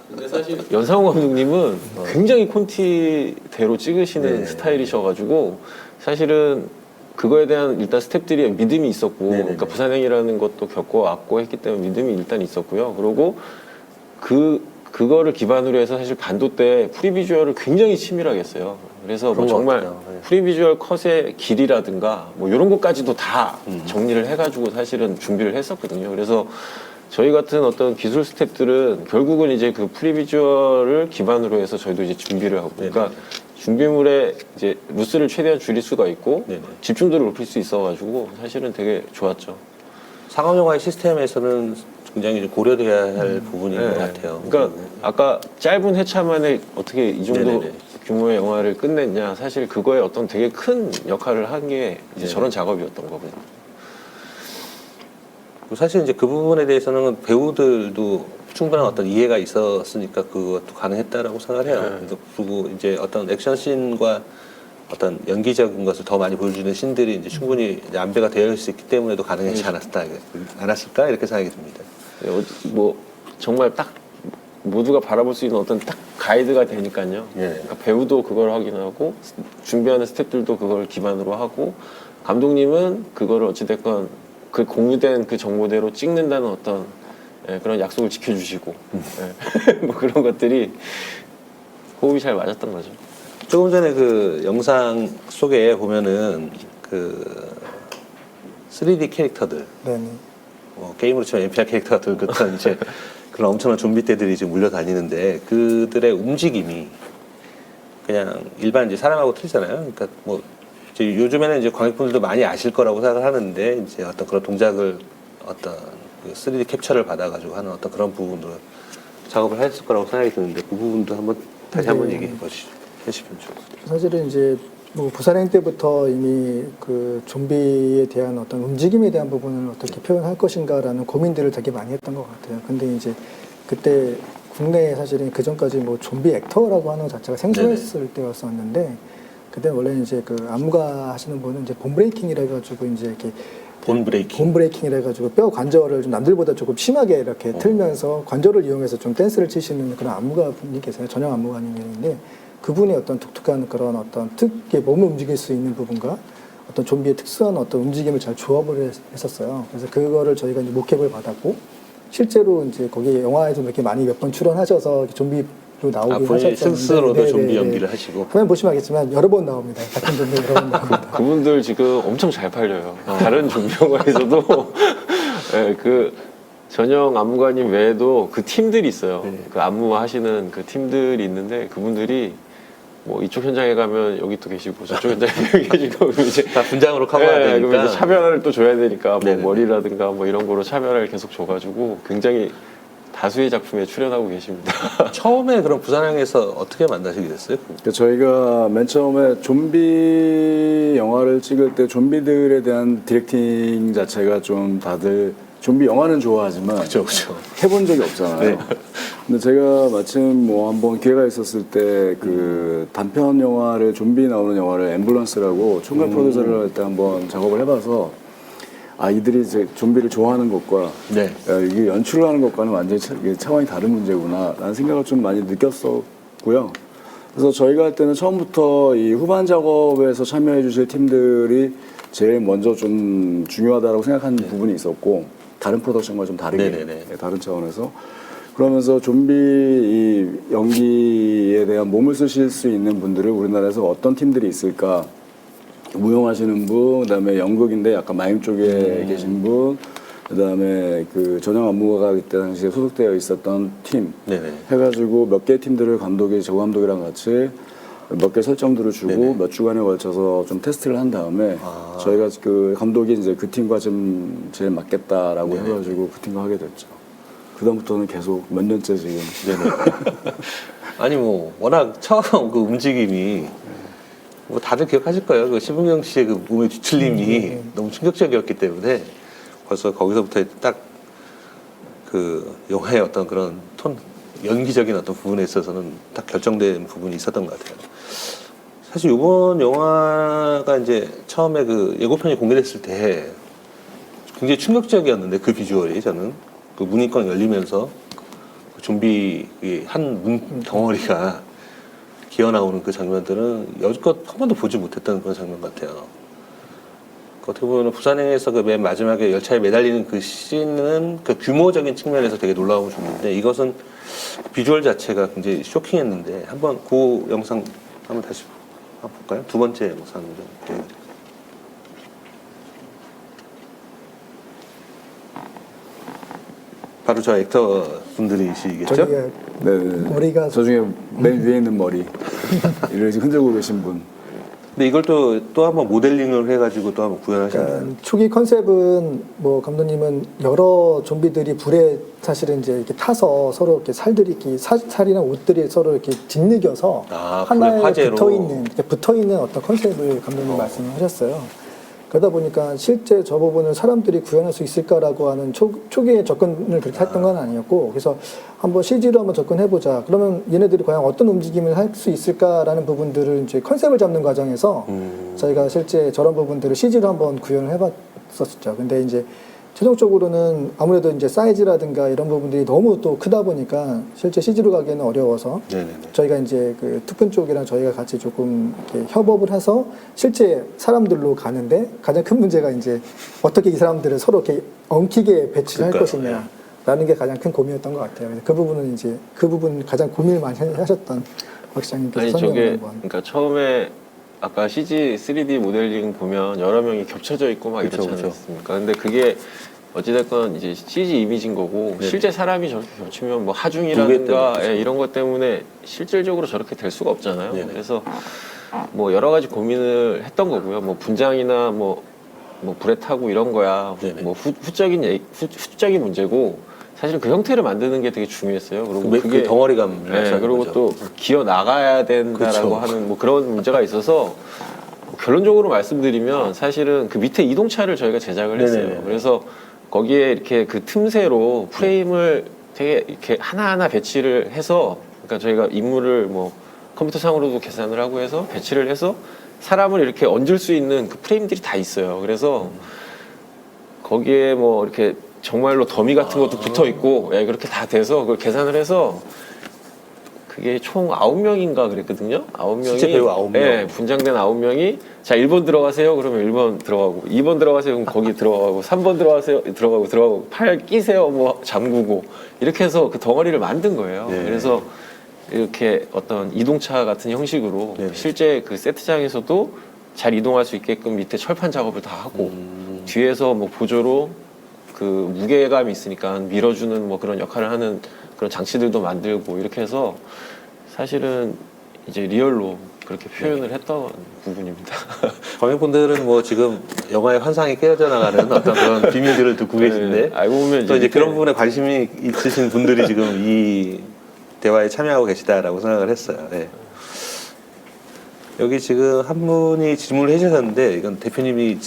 근데 사실 연상호 감독님은 굉장히 콘티대로 찍으시는 네. 스타일이셔가지고 사실은 그거에 대한 일단 스태프들이 믿음이 있었고 네네네. 그러니까 부산행이라는 것도 겪어왔고 했기 때문에 믿음이 일단 있었고요. 그리고 그거를 기반으로 해서 사실 반도 때 프리비주얼을 굉장히 치밀하게 했어요. 그래서 뭐 그런 것 정말 같아요. 네. 프리비주얼 컷의 길이라든가 뭐 이런 것까지도 다 정리를 해가지고 사실은 준비를 했었거든요. 그래서 저희 같은 어떤 기술 스태프들은 결국은 이제 그 프리비주얼을 기반으로 해서 저희도 이제 준비를 하고 그러니까 준비물에 이제 루스를 최대한 줄일 수가 있고 네네. 집중도를 높일 수 있어가지고 사실은 되게 좋았죠. 상업영화의 시스템에서는 굉장히 좀 고려돼야 할 부분인 것 같아요. 그러니까 아까 짧은 회차 만에 어떻게 이 정도 네네네. 규모의 영화를 끝냈냐 사실 그거에 어떤 되게 큰 역할을 한 게 이제 네네. 저런 작업이었던 거거든요. 사실 이제 그 부분에 대해서는 배우들도 충분한 어떤 이해가 있었으니까 그것도 가능했다라고 생각을 해요. 그리고 이제 어떤 액션 씬과 어떤 연기적인 것을 더 많이 보여주는 씬들이 이제 충분히 이제 안배가 되어 있었기 때문에도 가능하지 않았을까 이렇게 생각이 듭니다. 뭐 정말 딱 모두가 바라볼 수 있는 어떤 딱 가이드가 되니까요. 예. 그러니까 배우도 그걸 확인하고 준비하는 스태프들도 그걸 기반으로 하고 감독님은 그거를 어찌됐건 그 공유된 그 정보대로 찍는다는 어떤 그런 약속을 지켜주시고 뭐 그런 것들이 호흡이 잘 맞았던 거죠. 조금 전에 그 영상 속에 보면은 그 3D 캐릭터들, 네네. 게임으로 치면 NPR 캐릭터들 그런 이제 그런 엄청난 좀비 떼들이 지금 물려다니는데 그들의 움직임이 그냥 일반 이제 사람하고 틀리잖아요. 그러니까 뭐 이제 요즘에는 이제 관객분들도 많이 아실 거라고 생각을 하는데 이제 어떤 그런 동작을 어떤 그 3D 캡처를 받아가지고 하는 어떤 그런 부분으로 작업을 했을 거라고 생각이 드는데 그 부분도 한번 다시 한번 네. 얘기해 주시면 좋겠습니다. 사실은 이제 뭐 부산행 때부터 이미 그 좀비에 대한 어떤 움직임에 대한 부분을 어떻게 표현할 것인가라는 고민들을 되게 많이 했던 것 같아요. 근데 이제 그때 국내에 사실은 그 전까지 뭐 좀비 액터라고 하는 것 자체가 생소했을 때였었는데 그때 원래 이제 그 안무가 하시는 분은 이제 본 브레이킹이라 해가지고 이제 이렇게 본 브레이킹. 본 브레이킹이라 해가지고 뼈 관절을 좀 남들보다 조금 심하게 이렇게 틀면서 관절을 이용해서 좀 댄스를 치시는 그런 안무가 분이 계세요. 전형 안무가님인데 그분의 어떤 독특한 그런 어떤 몸을 움직일 수 있는 부분과 어떤 좀비의 특수한 어떤 움직임을 잘 조합을 했었어요. 그래서 그거를 저희가 이제 모캡을 받았고 실제로 이제 거기 영화에도 이렇게 많이 몇 번 출연하셔서 좀비로 나오긴 본인이 하셨었는데 스스로도 네네네. 좀비 연기를 하시고 화면 보시면 알겠지만 여러 번 나옵니다. 같은 좀비 여러 번 나옵니다. 그분들 지금 엄청 잘 팔려요. 다른 좀비 영화에서도 그 전형 안무가님 외에도 그 팀들이 있어요. 그 안무 하시는 그 팀들이 있는데 그분들이 뭐 이쪽 현장에 가면 여기 또 계시고 저쪽 현장에 여기 계시고 그리고 이제 다 분장으로 커버해야 네, 그럼 되니까. 이제 차별을 또 줘야 되니까 뭐 네네네. 머리라든가 뭐 이런 거로 차별을 계속 줘가지고 굉장히 다수의 작품에 출연하고 계십니다. 처음에 그럼 부산행에서 어떻게 만나시게 됐어요? 그러니까 저희가 맨 처음에 좀비 영화를 찍을 때 좀비들에 대한 디렉팅 자체가 좀 다들 좀비 영화는 좋아하지만 그렇죠. 해본 적이 없잖아요. 네. 근데 제가 마침 뭐 한번 기회가 있었을 때 그 단편 영화를 좀비 나오는 영화를 앰뷸런스라고 총괄 프로듀서를 할 때 한번 작업을 해봐서 아 이들이 이제 좀비를 좋아하는 것과 네. 야, 이게 연출을 하는 것과는 완전히 이게 차원이 다른 문제구나 라는 생각을 좀 많이 느꼈었고요. 그래서 저희가 할 때는 처음부터 이 후반 작업에서 참여해 주실 팀들이 제일 먼저 좀 중요하다고 생각하는 부분이 있었고 다른 프로덕션과 좀 다르게 네네네. 다른 차원에서 그러면서 좀비 이 연기에 대한 몸을 쓰실 수 있는 분들을 우리나라에서 어떤 팀들이 있을까 무용하시는 분, 그다음에 연극인데 약간 마임 쪽에 계신 분, 그다음에 그 전형 안무가가 그때 당시에 소속되어 있었던 팀 네네. 해가지고 몇 개 팀들을 감독이 저 감독이랑 같이 몇 개 설정들을 주고 네네. 몇 주간에 걸쳐서 좀 테스트를 한 다음에 저희가 그 감독이 이제 그 팀과 좀 제일 맞겠다라고 네네. 해가지고 그 팀과 하게 됐죠. 그다음부터는 계속 몇 년째 지금. 네네. 아니 뭐 워낙 처음 그 움직임이 뭐 다들 기억하실 거예요. 그 심은경 씨의 그 몸의 뒤틀림이 너무 충격적이었기 때문에 벌써 거기서부터 딱 그 영화의 어떤 그런 톤 연기적인 어떤 부분에 있어서는 딱 결정된 부분이 있었던 것 같아요. 사실 이번 영화가 이제 처음에 그 예고편이 공개됐을 때 굉장히 충격적이었는데 그 비주얼이 저는 그 문이 꽝 열리면서 그 좀비 한 문 덩어리가 기어 나오는 그 장면들은 여지껏 한 번도 보지 못했던 그런 장면 같아요. 어떻게 보면 부산행에서 그 맨 마지막에 열차에 매달리는 그 씬은 그 규모적인 측면에서 되게 놀라운 점인데 이것은 비주얼 자체가 굉장히 쇼킹했는데 한번 그 영상 한번 다시 한번 볼까요? 두 번째 영상 좀 보여드릴게요. 바로 저 액터 분들이시겠죠? 저기가 네네. 머리가 저 중에 맨 위에 있는 머리 이를 지금 흔들고 계신 분. 근데 이걸 또 한번 모델링을 해가지고 또 한번 구현하셨나요? 그러니까 초기 컨셉은 뭐 감독님은 여러 좀비들이 불에 사실은 이제 이렇게 타서 서로 이렇게 살들이 이렇게 살이나 옷들이 서로 이렇게 짓누겨서 아, 불의 하나에 화재로. 붙어 있는 어떤 컨셉을 감독님 말씀하셨어요. 그러다 보니까 실제 저 부분을 사람들이 구현할 수 있을까라고 하는 초기에 접근을 그렇게 했던 건 아니었고, 그래서 한번 CG로 한번 접근해보자. 그러면 얘네들이 과연 어떤 움직임을 할 수 있을까라는 부분들을 이제 컨셉을 잡는 과정에서 저희가 실제 저런 부분들을 CG로 한번 구현을 해봤었죠. 근데 이제 최종적으로는 아무래도 이제 사이즈라든가 이런 부분들이 너무 또 크다 보니까 실제 CG로 가기에는 어려워서 네네네. 저희가 이제 그 특훈 쪽이랑 저희가 같이 조금 이렇게 협업을 해서 실제 사람들로 가는데 가장 큰 문제가 이제 어떻게 이 사람들을 서로 이렇게 엉키게 배치를 할 그러니까요. 것이냐라는 게 가장 큰 고민이었던 것 같아요. 그래서 그 부분은 이제 그 부분 가장 고민을 많이 하셨던 박 시장님께서 아니 설명을 저게 한번. 그러니까 처음에 아까 CG 3D 모델링 보면 여러 명이 겹쳐져 있고 막 그쵸, 이렇지 그쵸. 않습니까? 근데 그게 어찌됐건 이제 CG 이미지인 거고 네. 실제 사람이 저렇게 겹치면 뭐 무게 하중이라든가 때문에 예, 이런 것 때문에 실질적으로 저렇게 될 수가 없잖아요. 네네. 그래서 뭐 여러 가지 고민을 했던 거고요. 뭐 분장이나 뭐 불에 타고 이런 거야. 네네. 뭐 후적인 문제고 사실은 그 형태를 만드는 게 되게 중요했어요. 그리고 그 덩어리감 네, 그리고 또 기어 나가야 된다라고 그쵸. 하는 뭐 그런 문제가 있어서 결론적으로 말씀드리면 사실은 그 밑에 이동차를 저희가 제작을 했어요. 네네네. 그래서 거기에 이렇게 그 틈새로 프레임을 되게 이렇게 하나하나 배치를 해서 그러니까 저희가 인물을 뭐 컴퓨터상으로도 계산을 하고 해서 배치를 해서 사람을 이렇게 얹을 수 있는 그 프레임들이 다 있어요. 그래서 거기에 뭐 이렇게 정말로 더미 같은 것도 붙어 있고 예, 그렇게 다 돼서 그걸 계산을 해서 그게 총 9명인가 그랬거든요. 9명이 실제 배우 9명. 예, 분장된 9명이 자 1번 들어가세요. 그러면 1번 들어가고 2번 들어가세요. 그럼 거기 들어가고 3번 들어가세요. 들어가고 8 끼세요. 뭐 잠그고 이렇게 해서 그 덩어리를 만든 거예요. 네. 그래서 이렇게 어떤 이동차 같은 형식으로 네. 실제 그 세트장에서도 잘 이동할 수 있게끔 밑에 철판 작업을 다 하고 뒤에서 뭐 보조로 그 무게감이 있으니까 밀어주는 뭐 그런 역할을 하는 그런 장치들도 만들고 이렇게 해서 사실은 이제 리얼로 그렇게 표현을 했던 부분입니다. 관객분들은 뭐 지금 영화의 환상이 깨어져 나가는 어떤 그런 비밀들을 듣고 계신데 네, 알고 보면 또 이제 밑에 그런 부분에 관심이 있으신 분들이 지금 이 대화에 참여하고 계시다라고 생각을 했어요. 네. 여기 지금 한 분이 질문을 해주셨는데 이건 대표님이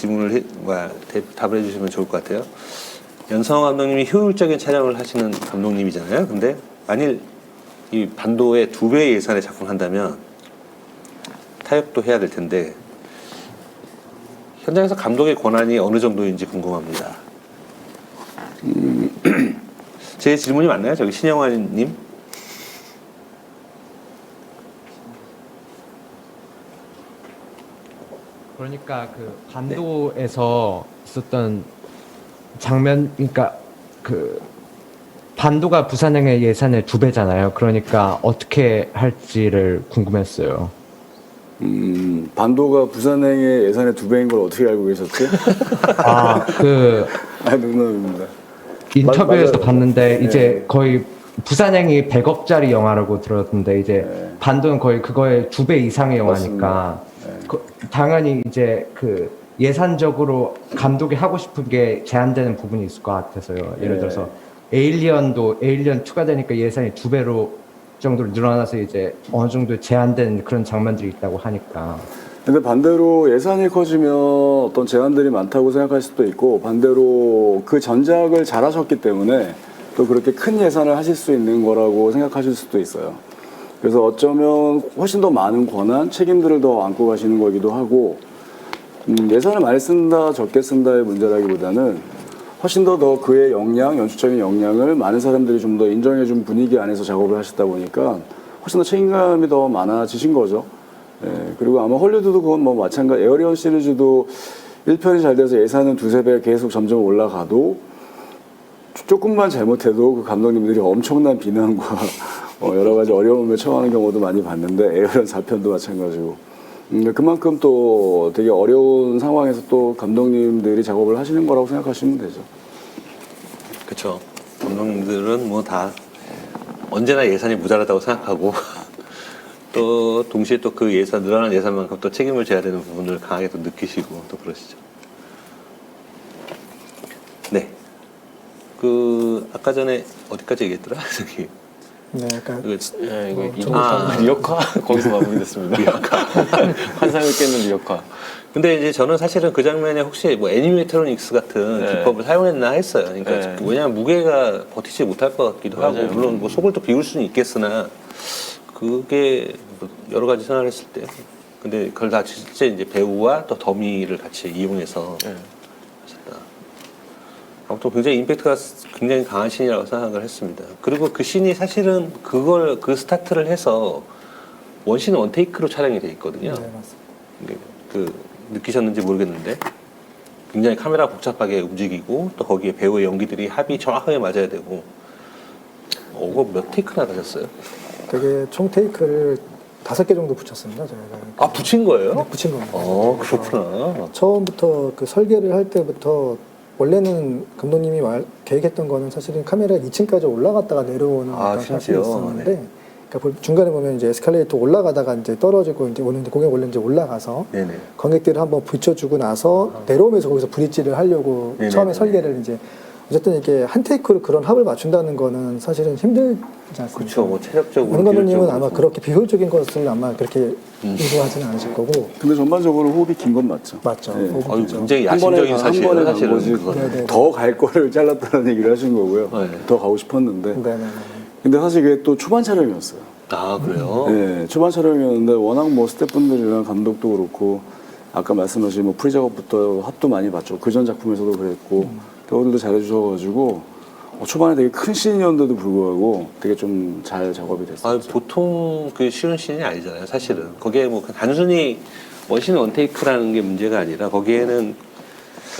답을 해주시면 좋을 것 같아요. 연성 감독님이 효율적인 촬영을 하시는 감독님이잖아요. 근데 만일 이 반도의 2배의 예산의 작품을 한다면 타협도 해야 될 텐데 현장에서 감독의 권한이 어느 정도인지 궁금합니다. 제 질문이 맞나요? 저기 신영환님? 그러니까 그 반도에서 있었던 장면, 그러니까 그 반도가 부산행의 예산의 2배잖아요. 그러니까 어떻게 할지를 궁금했어요. 반도가 부산행의 예산의 2배인 걸 어떻게 알고 계셨지? 농담입니다. 인터뷰에서 맞아요. 봤는데 네. 이제 거의 부산행이 100억짜리 영화라고 들었는데 이제 네. 반도는 거의 그거의 2배 이상의 영화니까 맞습니다. 당연히 이제 그 예산적으로 감독이 하고 싶은 게 제한되는 부분이 있을 것 같아서요. 예를 들어서 에일리언 2가 되니까 예산이 2배로 정도로 늘어나서 이제 어느 정도 제한된 그런 장면들이 있다고 하니까. 근데 반대로 예산이 커지면 어떤 제한들이 많다고 생각할 수도 있고 반대로 그 전작을 잘하셨기 때문에 또 그렇게 큰 예산을 하실 수 있는 거라고 생각하실 수도 있어요. 그래서 어쩌면 훨씬 더 많은 권한, 책임들을 더 안고 가시는 거기도 하고 예산을 많이 쓴다, 적게 쓴다의 문제라기보다는 훨씬 더 그의 역량, 연출적인 역량을 많은 사람들이 좀 더 인정해준 분위기 안에서 작업을 하시다 보니까 훨씬 더 책임감이 더 많아지신 거죠. 예, 그리고 아마 헐리우드도 그건 뭐 마찬가지. 에어리언 시리즈도 1편이 잘 돼서 예산은 2~3배 계속 점점 올라가도 조금만 잘못해도 그 감독님들이 엄청난 비난과 여러 가지 어려움에 처하는 경우도 많이 봤는데 에어리언 4편도 마찬가지고 그만큼 또 되게 어려운 상황에서 또 감독님들이 작업을 하시는 거라고 생각하시면 되죠. 그렇죠. 감독님들은 뭐 다 언제나 예산이 모자라다고 생각하고 또 동시에 또 그 늘어난 예산만큼 또 책임을 져야 되는 부분을 강하게 또 느끼시고 또 그러시죠. 네. 아까 전에 어디까지 얘기했더라? 저기. 네, 약간 이거 리어카 거기서 마무리됐습니다. 리어카 환상을 깨는 리어카. 근데 이제 저는 사실은 그 장면에 혹시 뭐 애니메이트로닉스 같은 네. 기법을 사용했나 했어요. 그러니까 네. 왜냐하면 무게가 버티지 못할 것 같기도 맞아요. 하고 물론 뭐 속을 또 비울 수는 있겠으나 그게 뭐 여러 가지 생각을 했을 때 근데 그걸 다 실제 이제 배우와 또 더미를 같이 이용해서 네. 하셨다. 아무튼 굉장히 임팩트가 굉장히 강한 씬이라고 생각을 했습니다. 그리고 그 씬이 사실은 그 스타트를 해서 원신 원테이크로 촬영이 돼 있거든요. 네, 맞습니다. 이게 느끼셨는지 모르겠는데 굉장히 카메라가 복잡하게 움직이고 또 거기에 배우의 연기들이 합이 정확하게 맞아야 되고 그거 몇 테이크나 가셨어요? 되게 총 테이크를 5개 정도 붙였습니다. 저희가. 붙인 거예요? 네, 붙인 겁니다. 그렇구나. 처음부터 그 설계를 할 때부터 원래는 감독님이 계획했던 거는 사실은 카메라가 2층까지 올라갔다가 내려오는 진짜요? 장면이었었는데 네. 그러니까 중간에 보면 이제 에스컬레이터 올라가다가 이제 떨어지고 이제 고객 원래 이제 올라가서 네네. 관객들을 한번 붙여주고 나서 내려오면서 거기서 브릿지를 하려고 네네. 처음에 설계를 이제 어쨌든 이렇게 한 테이크로 그런 합을 맞춘다는 거는 사실은 힘들지 않습니까? 그렇죠. 뭐 체력적으로. 원 감독님은 비율적으로. 아마 그렇게 비효율적인 것을 아마 그렇게 의도하지는 않으실 거고 근데 전반적으로 호흡이 긴 건 맞죠. 맞죠. 예. 호흡이 아유, 길죠. 굉장히 한 번에 야심적인 한 번에 사실은 간 사실은 거지. 그거는. 네네. 더 갈 거를 잘랐다는 얘기를 하신 거고요. 네. 더 가고 싶었는데. 네네네. 근데 사실 그게 또 초반 촬영이었어요. 그래요? 네, 초반 촬영이었는데 워낙 뭐 스태프분들이랑 감독도 그렇고 아까 말씀하신 뭐 프리 작업부터 합도 많이 봤죠. 그 전 작품에서도 그랬고 배우들도 잘해주셔가지고 초반에 되게 큰 씬이었는데도 불구하고 되게 좀 잘 작업이 됐어요. 보통 그 쉬운 씬이 아니잖아요, 사실은. 거기에 뭐 단순히 원신 원테이크라는 게 문제가 아니라 거기에는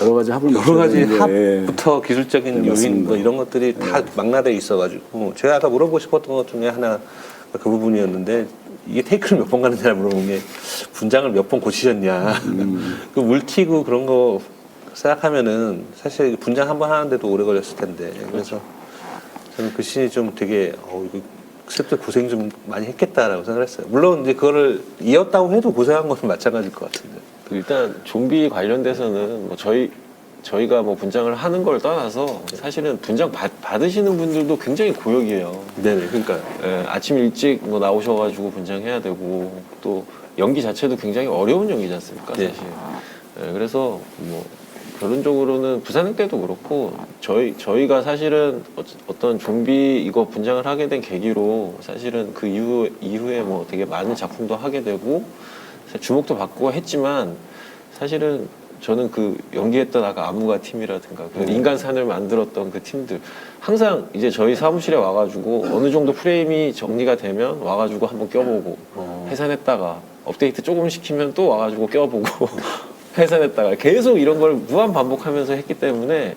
여러 가지 합을 여러 가지 맞추는 게, 합부터 기술적인 네, 요인 맞습니다. 뭐 이런 것들이 다 망라되어 있어가지고 제가 아까 물어보고 싶었던 것 중에 하나 그 부분이었는데 이게 테이크를 몇 번 가는지 물어본 게 분장을 몇 번 고치셨냐 그 물튀고 그런 거 생각하면은 사실 분장 한 번 하는데도 오래 걸렸을 텐데 그래서 저는 그 씬이 좀 되게 이거 습들 고생 좀 많이 했겠다라고 생각을 했어요. 물론 이제 그거를 이었다고 해도 고생한 건 마찬가지일 것 같은데. 일단 좀비 관련돼서는 뭐 저희가 뭐 분장을 하는 걸 떠나서 사실은 분장 받으시는 분들도 굉장히 고역이에요. 네네, 그러니까. 예, 아침 일찍 뭐 나오셔가지고 분장해야 되고 또 연기 자체도 굉장히 어려운 연기지 않습니까, 네. 사실. 예, 그래서 뭐 결론적으로는 부산행 때도 그렇고 저희가 사실은 어떤 좀비 이거 분장을 하게 된 계기로 사실은 그 이후에 뭐 되게 많은 작품도 하게 되고 주목도 받고 했지만 사실은 저는 그 연기했던 아까 안무가 팀이라든가 그 인간산을 만들었던 그 팀들 항상 이제 저희 사무실에 와가지고 어느 정도 프레임이 정리가 되면 와가지고 한번 껴보고 해산했다가 업데이트 조금 시키면 또 와가지고 껴보고 해산했다가 계속 이런 걸 무한 반복하면서 했기 때문에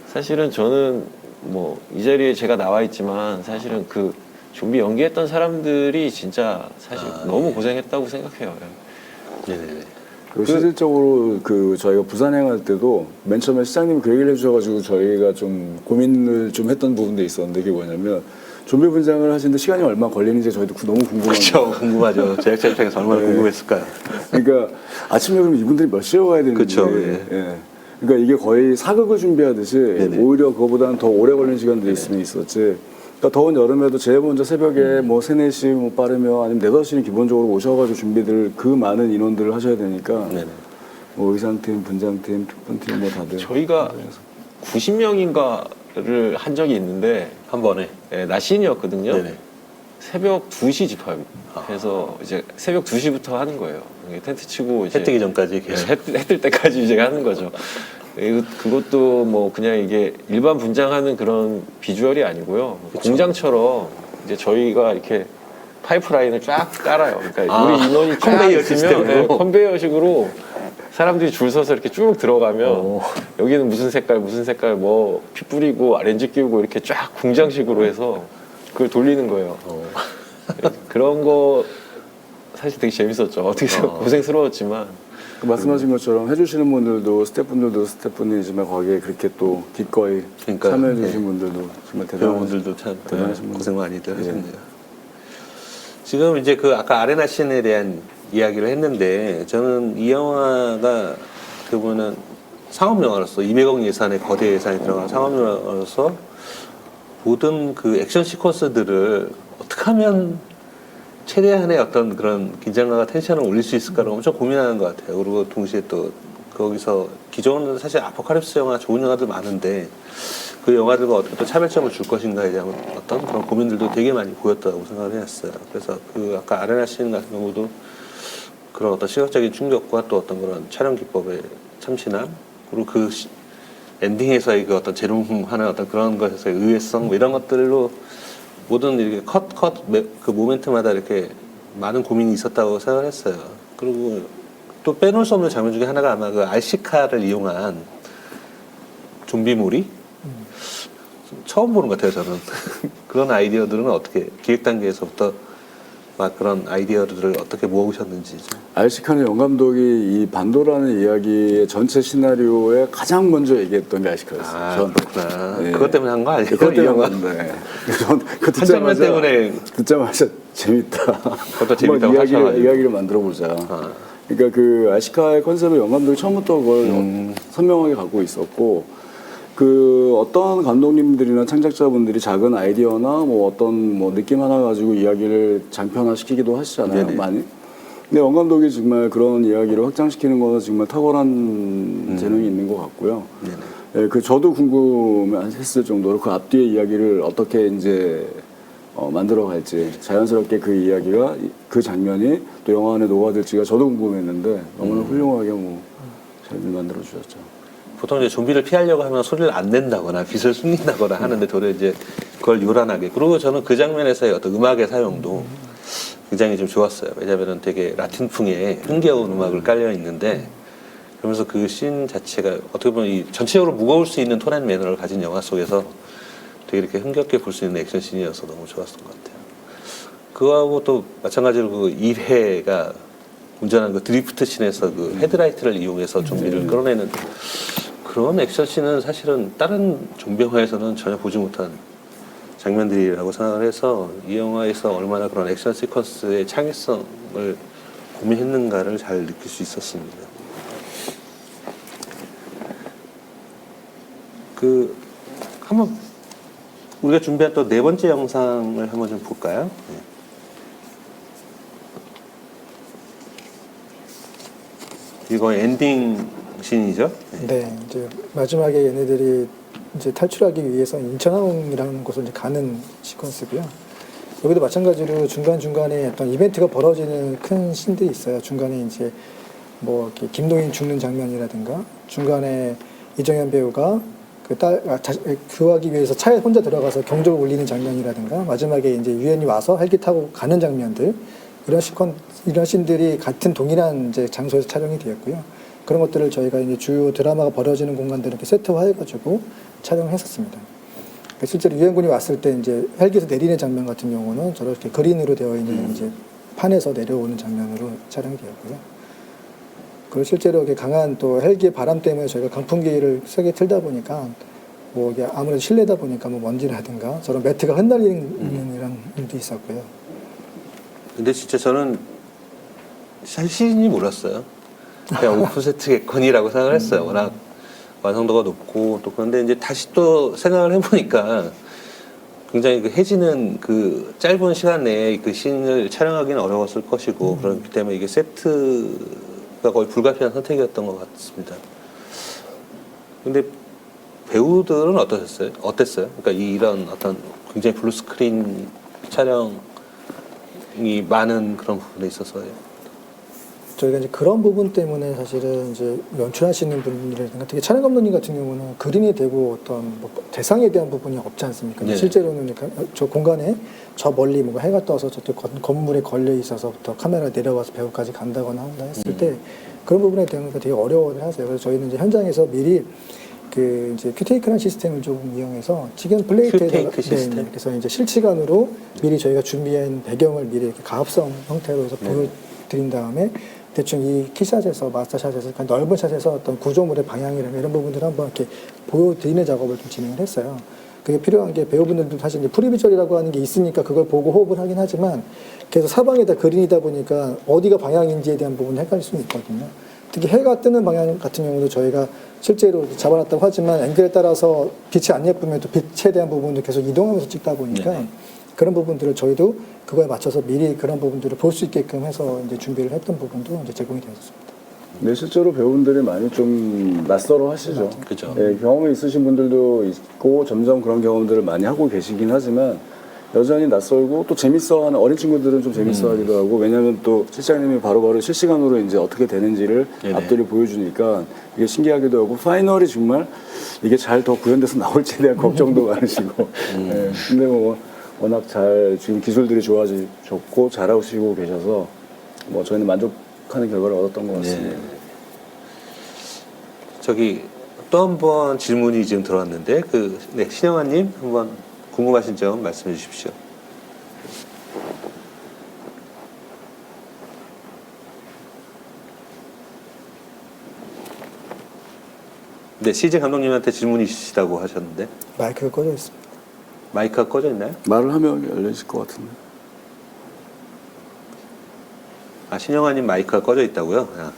사실은 저는 뭐 이 자리에 제가 나와 있지만 사실은 그 좀비 연기했던 사람들이 진짜 사실 너무 고생했다고 생각해요. 네네네. 그리고 실질적으로 그 저희가 부산행 할 때도 맨 처음에 시장님이 그 얘기를 해주셔가지고 저희가 좀 고민을 좀 했던 부분도 있었는데 그게 뭐냐면 좀비 분장을 하시는데 시간이 얼마 걸리는지 저희도 너무 궁금한 그렇죠. 궁금하죠. 제작자 입장에서 얼마나 네. 궁금했을까요? 그러니까 아침에 그럼 이분들이 몇 시에 와야 되는지. 그쵸, 예. 그러니까 이게 거의 사극을 준비하듯이 네네. 오히려 그거보다는 더 오래 걸리는 시간도 있으면 있었지. 그러니까 더운 여름에도 제일 먼저 새벽에 뭐 3, 4시 뭐 빠르면 아니면 4, 5시는 기본적으로 오셔가지고 준비들 그 많은 인원들을 하셔야 되니까 네네. 뭐 의상팀, 분장팀, 특분팀 뭐 다들. 저희가 90명인가를 한 적이 있는데 한 번에. 낮 시인이었거든요. 네네. 새벽 2시 집합해서 이제 새벽 2시부터 하는 거예요. 이게 텐트 치고 이제 해 뜨기 전까지 계속. 해뜰 때까지 이제 하는 거죠. 그것도 뭐 그냥 이게 일반 분장하는 그런 비주얼이 아니고요. 공장처럼 이제 저희가 이렇게 파이프라인을 쫙 깔아요. 그러니까 우리 인원이 쫙 컨베이어 있으면 시스템으로? 컨베이어식으로 사람들이 줄 서서 이렇게 쭉 들어가면 여기는 무슨 색깔 뭐 피 뿌리고 렌즈 끼우고 이렇게 쫙 공장식으로 해서 그걸 돌리는 거예요. 그런 거 사실 되게 재밌었죠. 어떻게 고생스러웠지만 그 말씀하신 것처럼 해주시는 분들도 스태프분들도 스태프분이지만 거기에 그렇게 또 기꺼이 그러니까요. 참여해주신 네. 분들도 정말 배우분들도 참 대단하신 분들. 고생 많이들 하셨네요. 지금 이제 그 아까 아레나 씬에 대한 이야기를 했는데 저는 이 영화가 그 보면은 상업 영화로서 200억 예산의 거대 예산이 들어간 상업 영화로서 모든 그 액션 시퀀스들을 어떻게 하면 최대한의 어떤 그런 긴장감과 텐션을 올릴 수 있을까를 엄청 고민하는 것 같아요. 그리고 동시에 또 거기서 기존은 사실 아포칼립스 영화 좋은 영화들 많은데 그 영화들과 어떻게 또 차별점을 줄 것인가에 대한 어떤 그런 고민들도 되게 많이 보였다고 생각을 했어요. 그래서 그 아까 아레나 씬 같은 경우도 그런 어떤 시각적인 충격과 또 어떤 그런 촬영 기법의 참신함 그리고 그 엔딩에서의 그 어떤 재롱하는 어떤 그런 것에서의 의외성 뭐 이런 것들로 모든 이렇게 그 모멘트마다 이렇게 많은 고민이 있었다고 생각을 했어요. 그리고 또 빼놓을 수 없는 장면 중에 하나가 아마 그 RC카를 이용한 좀비몰이 처음 보는 것 같아요, 저는. 그런 아이디어들은 어떻게 기획 단계에서부터 막 그런 아이디어들을 어떻게 모으셨는지 좀. 알시카는 영감독이 이 반도라는 이야기의 전체 시나리오에 가장 먼저 얘기했던 게 알시카였어요. 아, 전. 그렇구나. 네. 그것 때문에 한 거 아니에요? 그것 이 영화? 때문에. 네. 그 한 장면 때문에 듣자마자 재밌다. 그것도 재밌다고 한번 하셔가지고. 이야기를 만들어 보자. 아. 그러니까 그 알시카의 컨셉을 영감독이 처음부터 그걸 선명하게 갖고 있었고 그 어떤 감독님들이나 창작자분들이 작은 아이디어나 뭐 어떤 뭐 느낌 하나 가지고 이야기를 장편화시키기도 하시잖아요. 네네. 많이. 근데 영감독이 정말 그런 이야기를 확장시키는 거는 정말 탁월한 재능이 있는 것 같고요. 네네. 예, 그 저도 궁금했을 정도로 그 앞뒤의 이야기를 어떻게 이제 만들어 갈지 자연스럽게 그 이야기가 그 장면이 또 영화 안에 녹아들지가 저도 궁금했는데 너무나 훌륭하게 뭐 잘 만들어 주셨죠. 보통 이제 좀비를 피하려고 하면 소리를 안 낸다거나 빛을 숨긴다거나 하는데 도리어 이제 그걸 요란하게 그리고 저는 그 장면에서의 어떤 음악의 사용도 굉장히 좀 좋았어요. 왜냐하면 되게 라틴풍의 흥겨운 음악을 깔려 있는데 그러면서 그 씬 자체가 어떻게 보면 이 전체적으로 무거울 수 있는 톤 앤 매너를 가진 영화 속에서 되게 이렇게 흥겹게 볼 수 있는 액션 씬이어서 너무 좋았던 것 같아요. 그거하고 또 마찬가지로 그 2회가 운전하는 그 드리프트 씬에서 그 헤드라이트를 이용해서 좀비를 끌어내는 그런 액션 씬은 사실은 다른 좀비 영화에서는 전혀 보지 못한 장면들이라고 생각을 해서 이 영화에서 얼마나 그런 액션 시퀀스의 창의성을 고민했는가를 잘 느낄 수 있었습니다. 한번 우리가 준비한 또 네 번째 영상을 한번 좀 볼까요? 네. 이거 엔딩 씬이죠? 네, 이제 마지막에 얘네들이 이제 탈출하기 위해서 인천항이라는 곳을 이제 가는 시퀀스고요. 여기도 마찬가지로 중간중간에 어떤 이벤트가 벌어지는 큰 씬들이 있어요. 중간에 이제 뭐 이렇게 김동인 죽는 장면이라든가 중간에 이정현 배우가 구하기 위해서 차에 혼자 들어가서 경적을 울리는 장면이라든가 마지막에 이제 유엔이 와서 헬기 타고 가는 장면들 이런 씬들이 같은 동일한 이제 장소에서 촬영이 되었고요. 그런 것들을 저희가 이제 주요 드라마가 벌어지는 공간들을 이렇게 세트화해가지고 촬영했었습니다. 실제로 유엔군이 왔을 때 이제 헬기에서 내리는 장면 같은 경우는 저렇게 그린으로 되어 있는 이제 판에서 내려오는 장면으로 촬영이 되었고요. 그리고 실제로 이렇게 강한 또 헬기의 바람 때문에 저희가 강풍기를 세게 틀다 보니까 뭐 이게 아무래도 실내다 보니까 뭐 먼지라든가 저런 매트가 흩날리는 이런 일도 있었고요. 근데 진짜 저는 사실인지 몰랐어요. 그냥 오프세트겠거니라고 생각을 했어요. 워낙 완성도가 높고 또 그런데 이제 다시 또 생각을 해보니까 굉장히 그 해지는 그 짧은 시간 내에 그 씬을 촬영하기는 어려웠을 것이고 그렇기 때문에 이게 세트가 거의 불가피한 선택이었던 것 같습니다. 근데 배우들은 어땠어요? 그러니까 이런 어떤 굉장히 블루 스크린 촬영이 많은 그런 부분에 있어서요. 저희가 이제 그런 부분 때문에 사실은 이제 연출하시는 분이라든가 특히 촬영 감독님 같은 경우는 그림이 되고 어떤 뭐 대상에 대한 부분이 없지 않습니까? 네. 실제로는 저 공간에 저 멀리 뭐가 해가 떠서 저쪽 건물에 걸려 있어서부터 카메라 내려와서 배우까지 간다거나 한다 했을 때 그런 부분에 대한 게 되게 어려워를 하세요. 그래서 저희는 이제 현장에서 미리 그 이제 큐테이크라는 시스템을 조금 이용해서 지금 플레이트에다가 큐테이크 시스템? 네, 그래서 이제 실시간으로 미리 저희가 준비한 배경을 미리 이렇게 가합성 형태로 해서 보여드린 다음에 대충 이 키샷에서 마스터샷에서 넓은 샷에서 어떤 구조물의 방향이라는 이런 부분들을 한번 이렇게 보여드리는 작업을 좀 진행을 했어요. 그게 필요한 게 배우분들도 사실 이제 프리비주얼이라고 하는 게 있으니까 그걸 보고 호흡을 하긴 하지만 계속 사방에다 그린이다 보니까 어디가 방향인지에 대한 부분이 헷갈릴 수는 있거든요. 특히 해가 뜨는 방향 같은 경우도 저희가 실제로 잡아놨다고 하지만 앵글에 따라서 빛이 안 예쁘면 또 빛에 대한 부분도 계속 이동하면서 찍다 보니까 그런 부분들을 저희도 그거에 맞춰서 미리 그런 부분들을 볼 수 있게끔 해서 이제 준비를 했던 부분도 이제 제공이 되었습니다. 네, 실제로 배우분들이 많이 좀 낯설어 하시죠. 그죠. 예, 경험이 있으신 분들도 있고 점점 그런 경험들을 많이 하고 계시긴 하지만 여전히 낯설고 또 재밌어하는 어린 친구들은 좀 재밌어하기도 하고 왜냐하면 또 실장님이 바로바로 실시간으로 이제 어떻게 되는지를 네네. 앞뒤를 보여주니까 이게 신기하기도 하고 파이널이 정말 이게 잘 더 구현돼서 나올지에 대한 걱정도 많으시고 예, 근데 뭐 워낙 잘 지금 기술들이 좋아지셨고 잘하시고 계셔서 뭐 저희는 만족하는 결과를 얻었던 것 같습니다. 저기 또 한 번 질문이 지금 들어왔는데 신영아님 한번 궁금하신 점 말씀해 주십시오. 네, CJ 감독님한테 질문이 있으시다고 하셨는데 마이크가 꺼져 있습니다. 마이크가 꺼져 있나요? 말을 하면 열려질 것 같은데. 아, 신영아님 마이크가 꺼져 있다고요? 아.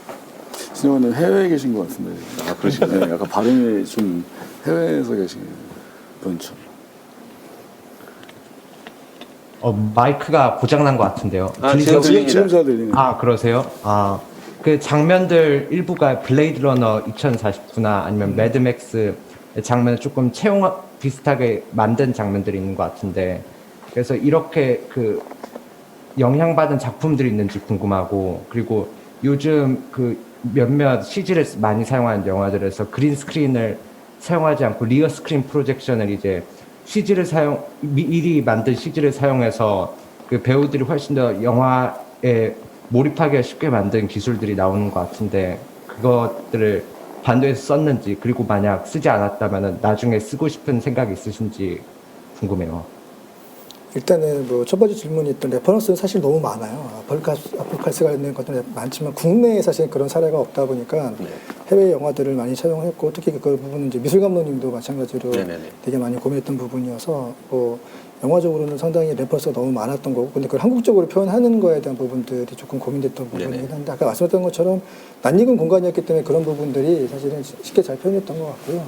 신영원님 해외에 계신 것 같은데. 아, 그러시구나. 네, 약간 발음이 좀 해외에서 계신 분처럼. 마이크가 고장난 것 같은데요. 아, 들리세요? 지금 잘 들리네요. 아, 그러세요? 그 장면들 일부가 블레이드 러너 2049나 아니면 매드맥스 장면을 조금 채용 비슷하게 만든 장면들이 있는 것 같은데 그래서 이렇게 그 영향받은 작품들이 있는지 궁금하고 그리고 요즘 그 몇몇 CG를 많이 사용하는 영화들에서 그린 스크린을 사용하지 않고 리어 스크린 프로젝션을 이제 CG를 미리 만든 CG를 사용해서 그 배우들이 훨씬 더 영화에 몰입하기가 쉽게 만든 기술들이 나오는 것 같은데 그것들을 반도에서 썼는지 그리고 만약 쓰지 않았다면 나중에 쓰고 싶은 생각이 있으신지 궁금해요. 일단은 뭐 첫 번째 질문이 있던 레퍼런스는 사실 너무 많아요. 아폴칼스가 있는 것들은 많지만 국내에 사실 그런 사례가 없다 보니까 해외 영화들을 많이 촬영했고 특히 그 부분은 이제 미술 감독님도 마찬가지로 네네네. 되게 많이 고민했던 부분이어서 뭐 영화적으로는 상당히 레퍼런스가 너무 많았던 거고, 근데 그걸 한국적으로 표현하는 거에 대한 부분들이 조금 고민됐던 부분이긴 한데, 아까 말씀드렸던 것처럼 낯익은 공간이었기 때문에 그런 부분들이 사실은 쉽게 잘 표현했던 것 같고요.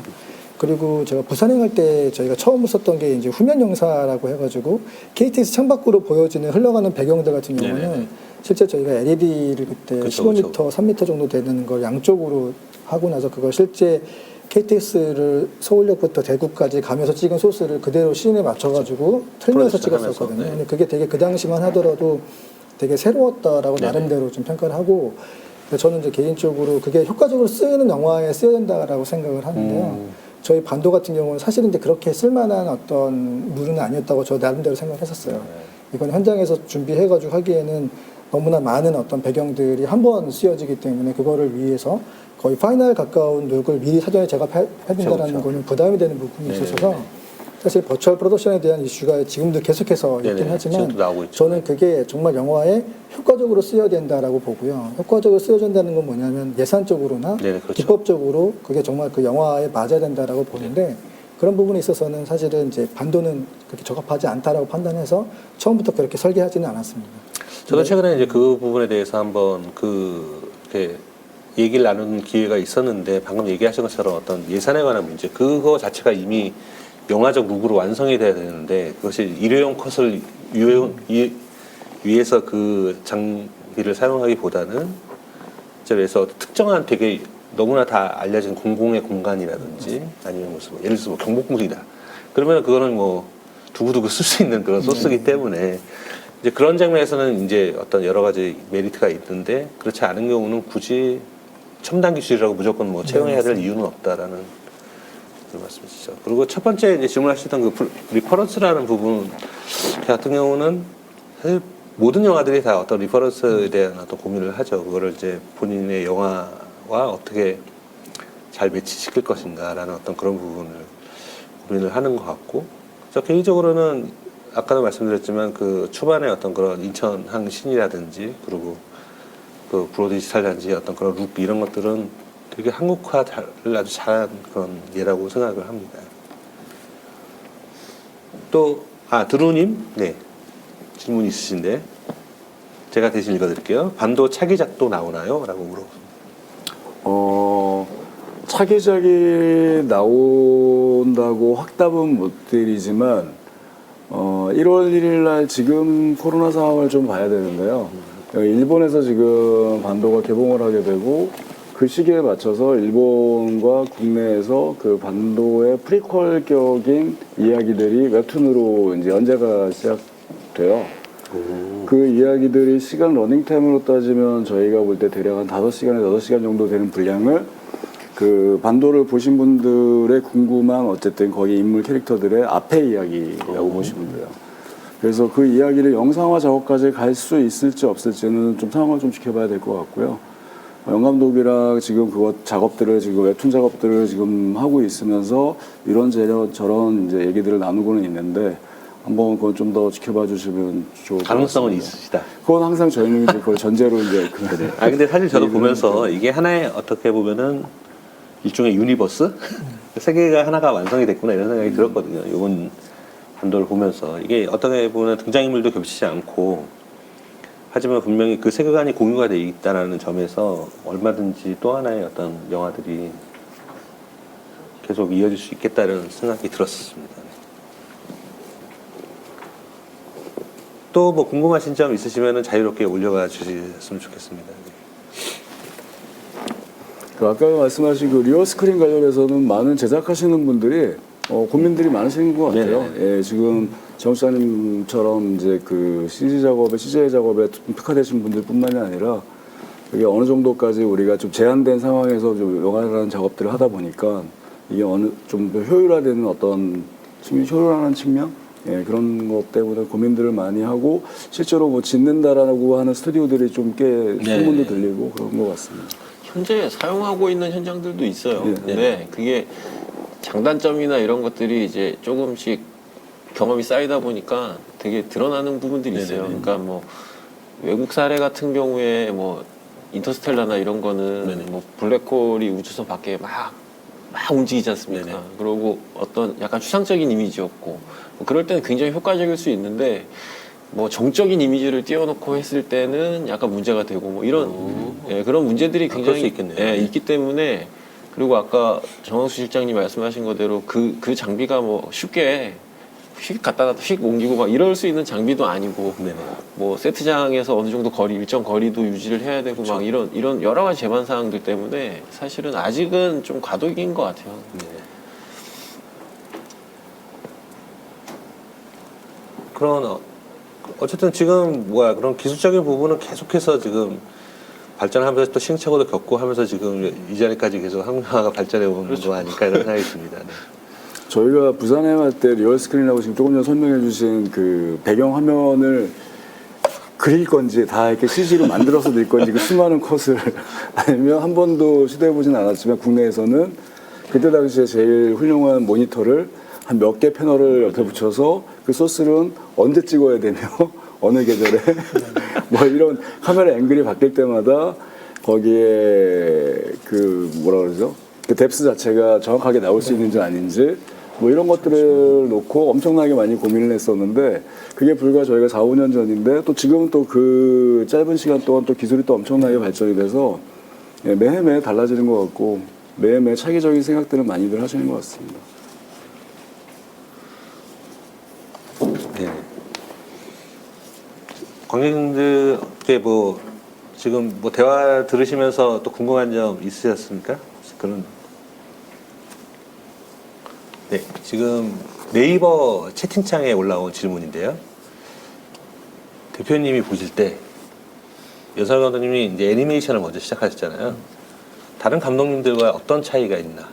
그리고 제가 부산행할 때 저희가 처음 썼던 게 이제 후면 영사라고 해가지고 KTX 창밖으로 보여지는 흘러가는 배경들 같은 경우는 네네네. 실제 저희가 LED를 그때 그쵸, 15m, 그쵸. 3m 정도 되는 걸 양쪽으로 하고 나서 그걸 실제 KTX를 서울역부터 대구까지 가면서 찍은 소스를 그대로 씬에 맞춰가지고 틀면서 프로젝션 찍었었거든요. 하면서, 네. 근데 그게 되게 그 당시만 하더라도 되게 새로웠다라고 네네. 나름대로 좀 평가를 하고, 근데 저는 이제 개인적으로 그게 효과적으로 쓰이는 영화에 쓰여야 된다라고 생각을 하는데요. 저희 반도 같은 경우는 사실은 이제 그렇게 쓸만한 어떤 물은 아니었다고 저 나름대로 생각했었어요. 이건 현장에서 준비해가지고 하기에는 너무나 많은 어떤 배경들이 한 번 쓰여지기 때문에 그거를 위해서 거의 파이널 가까운 룩을 미리 사전에 제작해야 된다는 그쵸. 거는 부담이 되는 부분이 네네네. 있어서 사실 버추얼 프로덕션에 대한 이슈가 지금도 계속해서 있긴 네네. 하지만 지금도 나오고 있죠. 저는 그게 정말 영화에 효과적으로 쓰여야 된다라고 보고요. 효과적으로 쓰여진다는 건 뭐냐면 예산적으로나 네네, 그렇죠. 기법적으로 그게 정말 그 영화에 맞아야 된다라고 보는데, 그런 부분에 있어서는 사실은 이제 반도는 그렇게 적합하지 않다라고 판단해서 처음부터 그렇게 설계하지는 않았습니다. 저도 최근에 이제 그 부분에 대해서 한번 이렇게 얘기를 나누는 기회가 있었는데, 방금 얘기하신 것처럼 어떤 예산에 관한 문제, 그거 자체가 이미 영화적 룩으로 완성이 돼야 되는데, 그것이 일회용 컷을 위해서 그 장비를 사용하기보다는, 그래서 특정한 되게 너무나 다 알려진 공공의 공간이라든지 아니면 무슨 예를 들어서 뭐 경복궁이다. 그러면 그거는 뭐 두고두고 쓸 수 있는 그런 소스이기 때문에 이제 그런 장면에서는 이제 어떤 여러 가지 메리트가 있는데, 그렇지 않은 경우는 굳이 첨단 기술이라고 무조건 뭐 채용해야 될 이유는 없다라는 그런 말씀이시죠. 그리고 첫 번째 이제 질문하셨던 그 리퍼런스라는 부분 같은 경우는 사실 모든 영화들이 다 어떤 리퍼런스에 대한 어떤 고민을 하죠. 그거를 이제 본인의 영화와 어떻게 잘 매치시킬 것인가라는 어떤 그런 부분을 고민을 하는 것 같고, 저 개인적으로는 아까도 말씀드렸지만 그 초반에 어떤 그런 인천항 신이라든지 그리고 그 브로디지털 단지의 어떤 그런 룩 이런 것들은 되게 한국화를 아주 잘한 그런 예라고 생각을 합니다. 또 드루님, 네, 질문 있으신데 제가 대신 읽어드릴게요. 반도 차기작도 나오나요? 라고 물어봅니다. 차기작이 나온다고 확답은 못 드리지만 1월 1일 날 지금 코로나 상황을 좀 봐야 되는데요. 일본에서 지금 반도가 개봉을 하게 되고, 그 시기에 맞춰서 일본과 국내에서 그 반도의 프리퀄격인 이야기들이 웹툰으로 이제 연재가 시작돼요. 그 이야기들이 시간 러닝타임으로 따지면 저희가 볼 때 대략 한 5시간에서 6시간 정도 되는 분량을 그 반도를 보신 분들의 궁금한 어쨌든 거기 인물 캐릭터들의 앞에 이야기라고 보시면 돼요. 그래서 그 이야기를 영상화 작업까지 갈 수 있을지 없을지는 좀 상황을 좀 지켜봐야 될 것 같고요. 영감독이랑 지금 그거 작업들을 지금 웹툰 작업들을 지금 하고 있으면서 이런저런 이제 얘기들을 나누고는 있는데, 한번 그건 좀 더 지켜봐 주시면 좋을 것 가능성은 같습니다. 있으시다. 그건 항상 저희는 이제 그걸 전제로 이제 근데 사실 저도 보면서 이게 하나의 어떻게 보면은 일종의 유니버스? 세계가 하나가 완성이 됐구나 이런 생각이 들었거든요. 이번 반도를 보면서 이게 어떻게 보면 등장인물도 겹치지 않고, 하지만 분명히 그 세계관이 공유가 되어 있다는 점에서 얼마든지 또 하나의 어떤 영화들이 계속 이어질 수 있겠다는 생각이 들었습니다. 또 뭐 궁금하신 점 있으시면 자유롭게 올려가 주셨으면 좋겠습니다. 아까 말씀하신 그 리얼 스크린 관련해서는 많은 제작하시는 분들이 고민들이 많으신 것 같아요. 예, 지금 정수사님처럼 이제 그 CJ 작업에 특화되신 분들뿐만이 아니라 이게 어느 정도까지 우리가 좀 제한된 상황에서 좀 영화라는 작업들을 하다 보니까 이게 어느 좀 더 효율화되는 어떤 효율화하는 측면, 예, 그런 것 때문에 고민들을 많이 하고, 실제로 뭐 짓는다라고 하는 스튜디오들이 좀 꽤 소문도 들리고 그런 것 같습니다. 현재 사용하고 있는 현장들도 있어요. 네. 근데 그게 장단점이나 이런 것들이 이제 조금씩 경험이 쌓이다 보니까 되게 드러나는 부분들이 있어요. 그러니까 뭐 외국 사례 같은 경우에 뭐 인터스텔라나 이런 거는 뭐 블랙홀이 우주선 밖에 막 막 움직이지 않습니까? 네네. 그리고 어떤 약간 추상적인 이미지였고 뭐 그럴 때는 굉장히 효과적일 수 있는데 뭐 정적인 이미지를 띄워놓고 했을 때는 약간 문제가 되고 뭐 이런 예, 그런 문제들이 그럴 굉장히 수 있겠네요. 예, 있기 때문에 그리고 아까 정학수 실장님 말씀하신 거대로 그 장비가 뭐 쉽게 휙 갖다 놔도 휙 옮기고 막 이럴 수 있는 장비도 아니고 네네. 뭐 세트장에서 어느 정도 일정 거리도 유지를 해야 되고 막 이런 여러 가지 제반 사항들 때문에 사실은 아직은 좀 과도기인 것 같아요. 네. 그런 어쨌든 지금 그런 기술적인 부분은 계속해서 지금 발전하면서 또 시행착오도 겪고 하면서 지금 이 자리까지 계속 한국화가 발전해 온 거 아닐까 이런 생각이 듭니다. 네. 저희가 부산에 갈 때 리얼 스크린이라고 지금 조금 전에 설명해 주신 그 배경 화면을 그릴 건지 다 이렇게 CG로 만들어서 낼 건지 그 수많은 컷을 아니면 한 번도 시도해 보진 않았지만 국내에서는 그때 당시에 제일 훌륭한 모니터를 한 몇 개 패널을 옆에 붙여서 그 소스는 언제 찍어야 되며 어느 계절에 뭐 이런 카메라 앵글이 바뀔 때마다 거기에 그 뭐라 그러죠? 그 뎁스 자체가 정확하게 나올 수 있는지 아닌지 뭐 이런 것들을 놓고 엄청나게 많이 고민을 했었는데 그게 불과 저희가 4, 5년 전인데 또 지금은 또 그 짧은 시간 동안 또 기술이 또 엄청나게 발전이 돼서 예, 매해매해 달라지는 것 같고 매해매해 차기적인 생각들을 많이들 하시는 것 같습니다. 네. 관객님들께 뭐 지금 뭐 대화 들으시면서 또 궁금한 점 있으셨습니까? 그런. 네, 지금 네이버 채팅창에 올라온 질문인데요. 대표님이 보실 때 여성 감독님이 이제 애니메이션을 먼저 시작하셨잖아요. 다른 감독님들과 어떤 차이가 있나?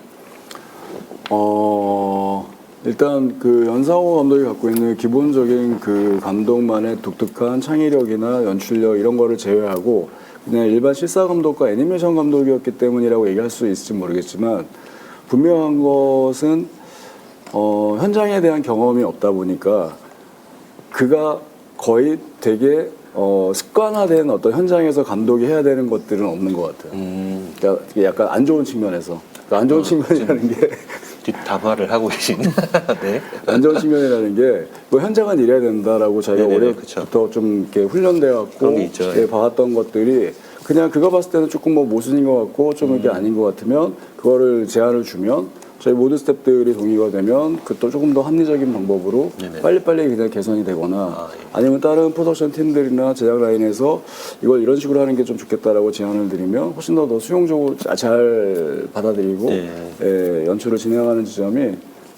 일단 그 연상호 감독이 갖고 있는 기본적인 그 감독만의 독특한 창의력이나 연출력 이런 거를 제외하고 그냥 일반 실사 감독과 애니메이션 감독이었기 때문이라고 얘기할 수 있을지 모르겠지만 분명한 것은 현장에 대한 경험이 없다 보니까 그가 거의 되게 습관화된 어떤 현장에서 감독이 해야 되는 것들은 없는 것 같아요. 그러니까 약간 안 좋은 측면에서 그러니까 안 좋은 측면이라는 게 뒷담화를 하고 계신. 네. 안 좋은 측면이라는 게 뭐 현장은 이래야 된다라고 자기가 네네네, 올해부터 좀 이렇게 훈련돼 갖고 그런 게 있죠. 예, 봐왔던 것들이 그냥 그거 봤을 때는 조금 뭐 모순인 것 같고 좀 이게 아닌 것 같으면 그거를 제안을 주면 저희 모든 스태프들이 동의가 되면 그 또 조금 더 합리적인 방법으로 네네. 빨리빨리 그냥 개선이 되거나 아, 예. 아니면 다른 프로덕션 팀들이나 제작 라인에서 이걸 이런 식으로 하는 게 좀 좋겠다라고 제안을 드리면 훨씬 더 수용적으로 잘 받아들이고 네. 예, 연출을 진행하는 지점이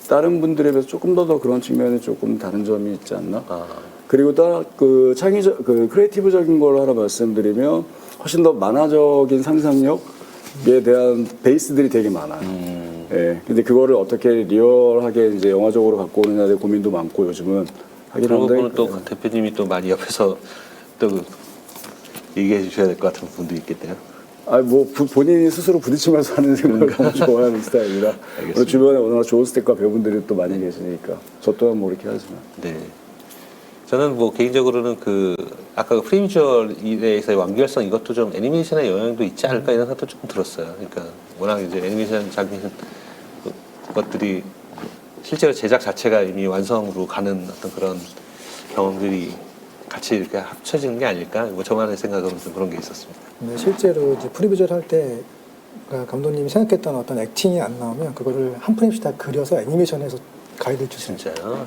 다른 분들에 비해서 조금 더 그런 측면이 조금 다른 점이 있지 않나? 그리고 그 창의적, 그 크리에이티브적인 걸 하나 말씀드리면 훨씬 더 만화적인 상상력에 대한 베이스들이 되게 많아요. 예. 근데 그거를 어떻게 리얼하게 이제 영화적으로 갖고 오느냐에 대한 고민도 많고 요즘은 하긴 그런 한데. 부분은 또 대표님이 또 많이 옆에서 또 얘기해 주셔야 될 것 같은 부분도 있겠네요. 뭐 본인이 스스로 부딪히면서 하는 생각을 너무 좋아하는 스타일이라. 그리고 주변에 워낙 좋은 스태프과 배우분들이 또 많이 계시니까 저 또한 뭐 이렇게 하지만. 네. 저는 뭐 개인적으로는 그 아까 프리미주얼에서의 완결성 이것도 좀 애니메이션의 영향도 있지 않을까 이런 생각도 조금 들었어요. 그러니까 워낙 이제 애니메이션 작品것들이 실제로 제작 자체가 이미 완성으로 가는 어떤 그런 경험들이 같이 이렇게 합쳐지는 게 아닐까? 뭐 저만의 생각으로는 좀 그런 게 있었습니다. 근데 실제로 이제 프리뷰절 할 때 감독님이 생각했던 어떤 액팅이 안 나오면 그거를 한 프레임씩 다 그려서 애니메이션에서 가이드를 주시는 거예요. 진짜요?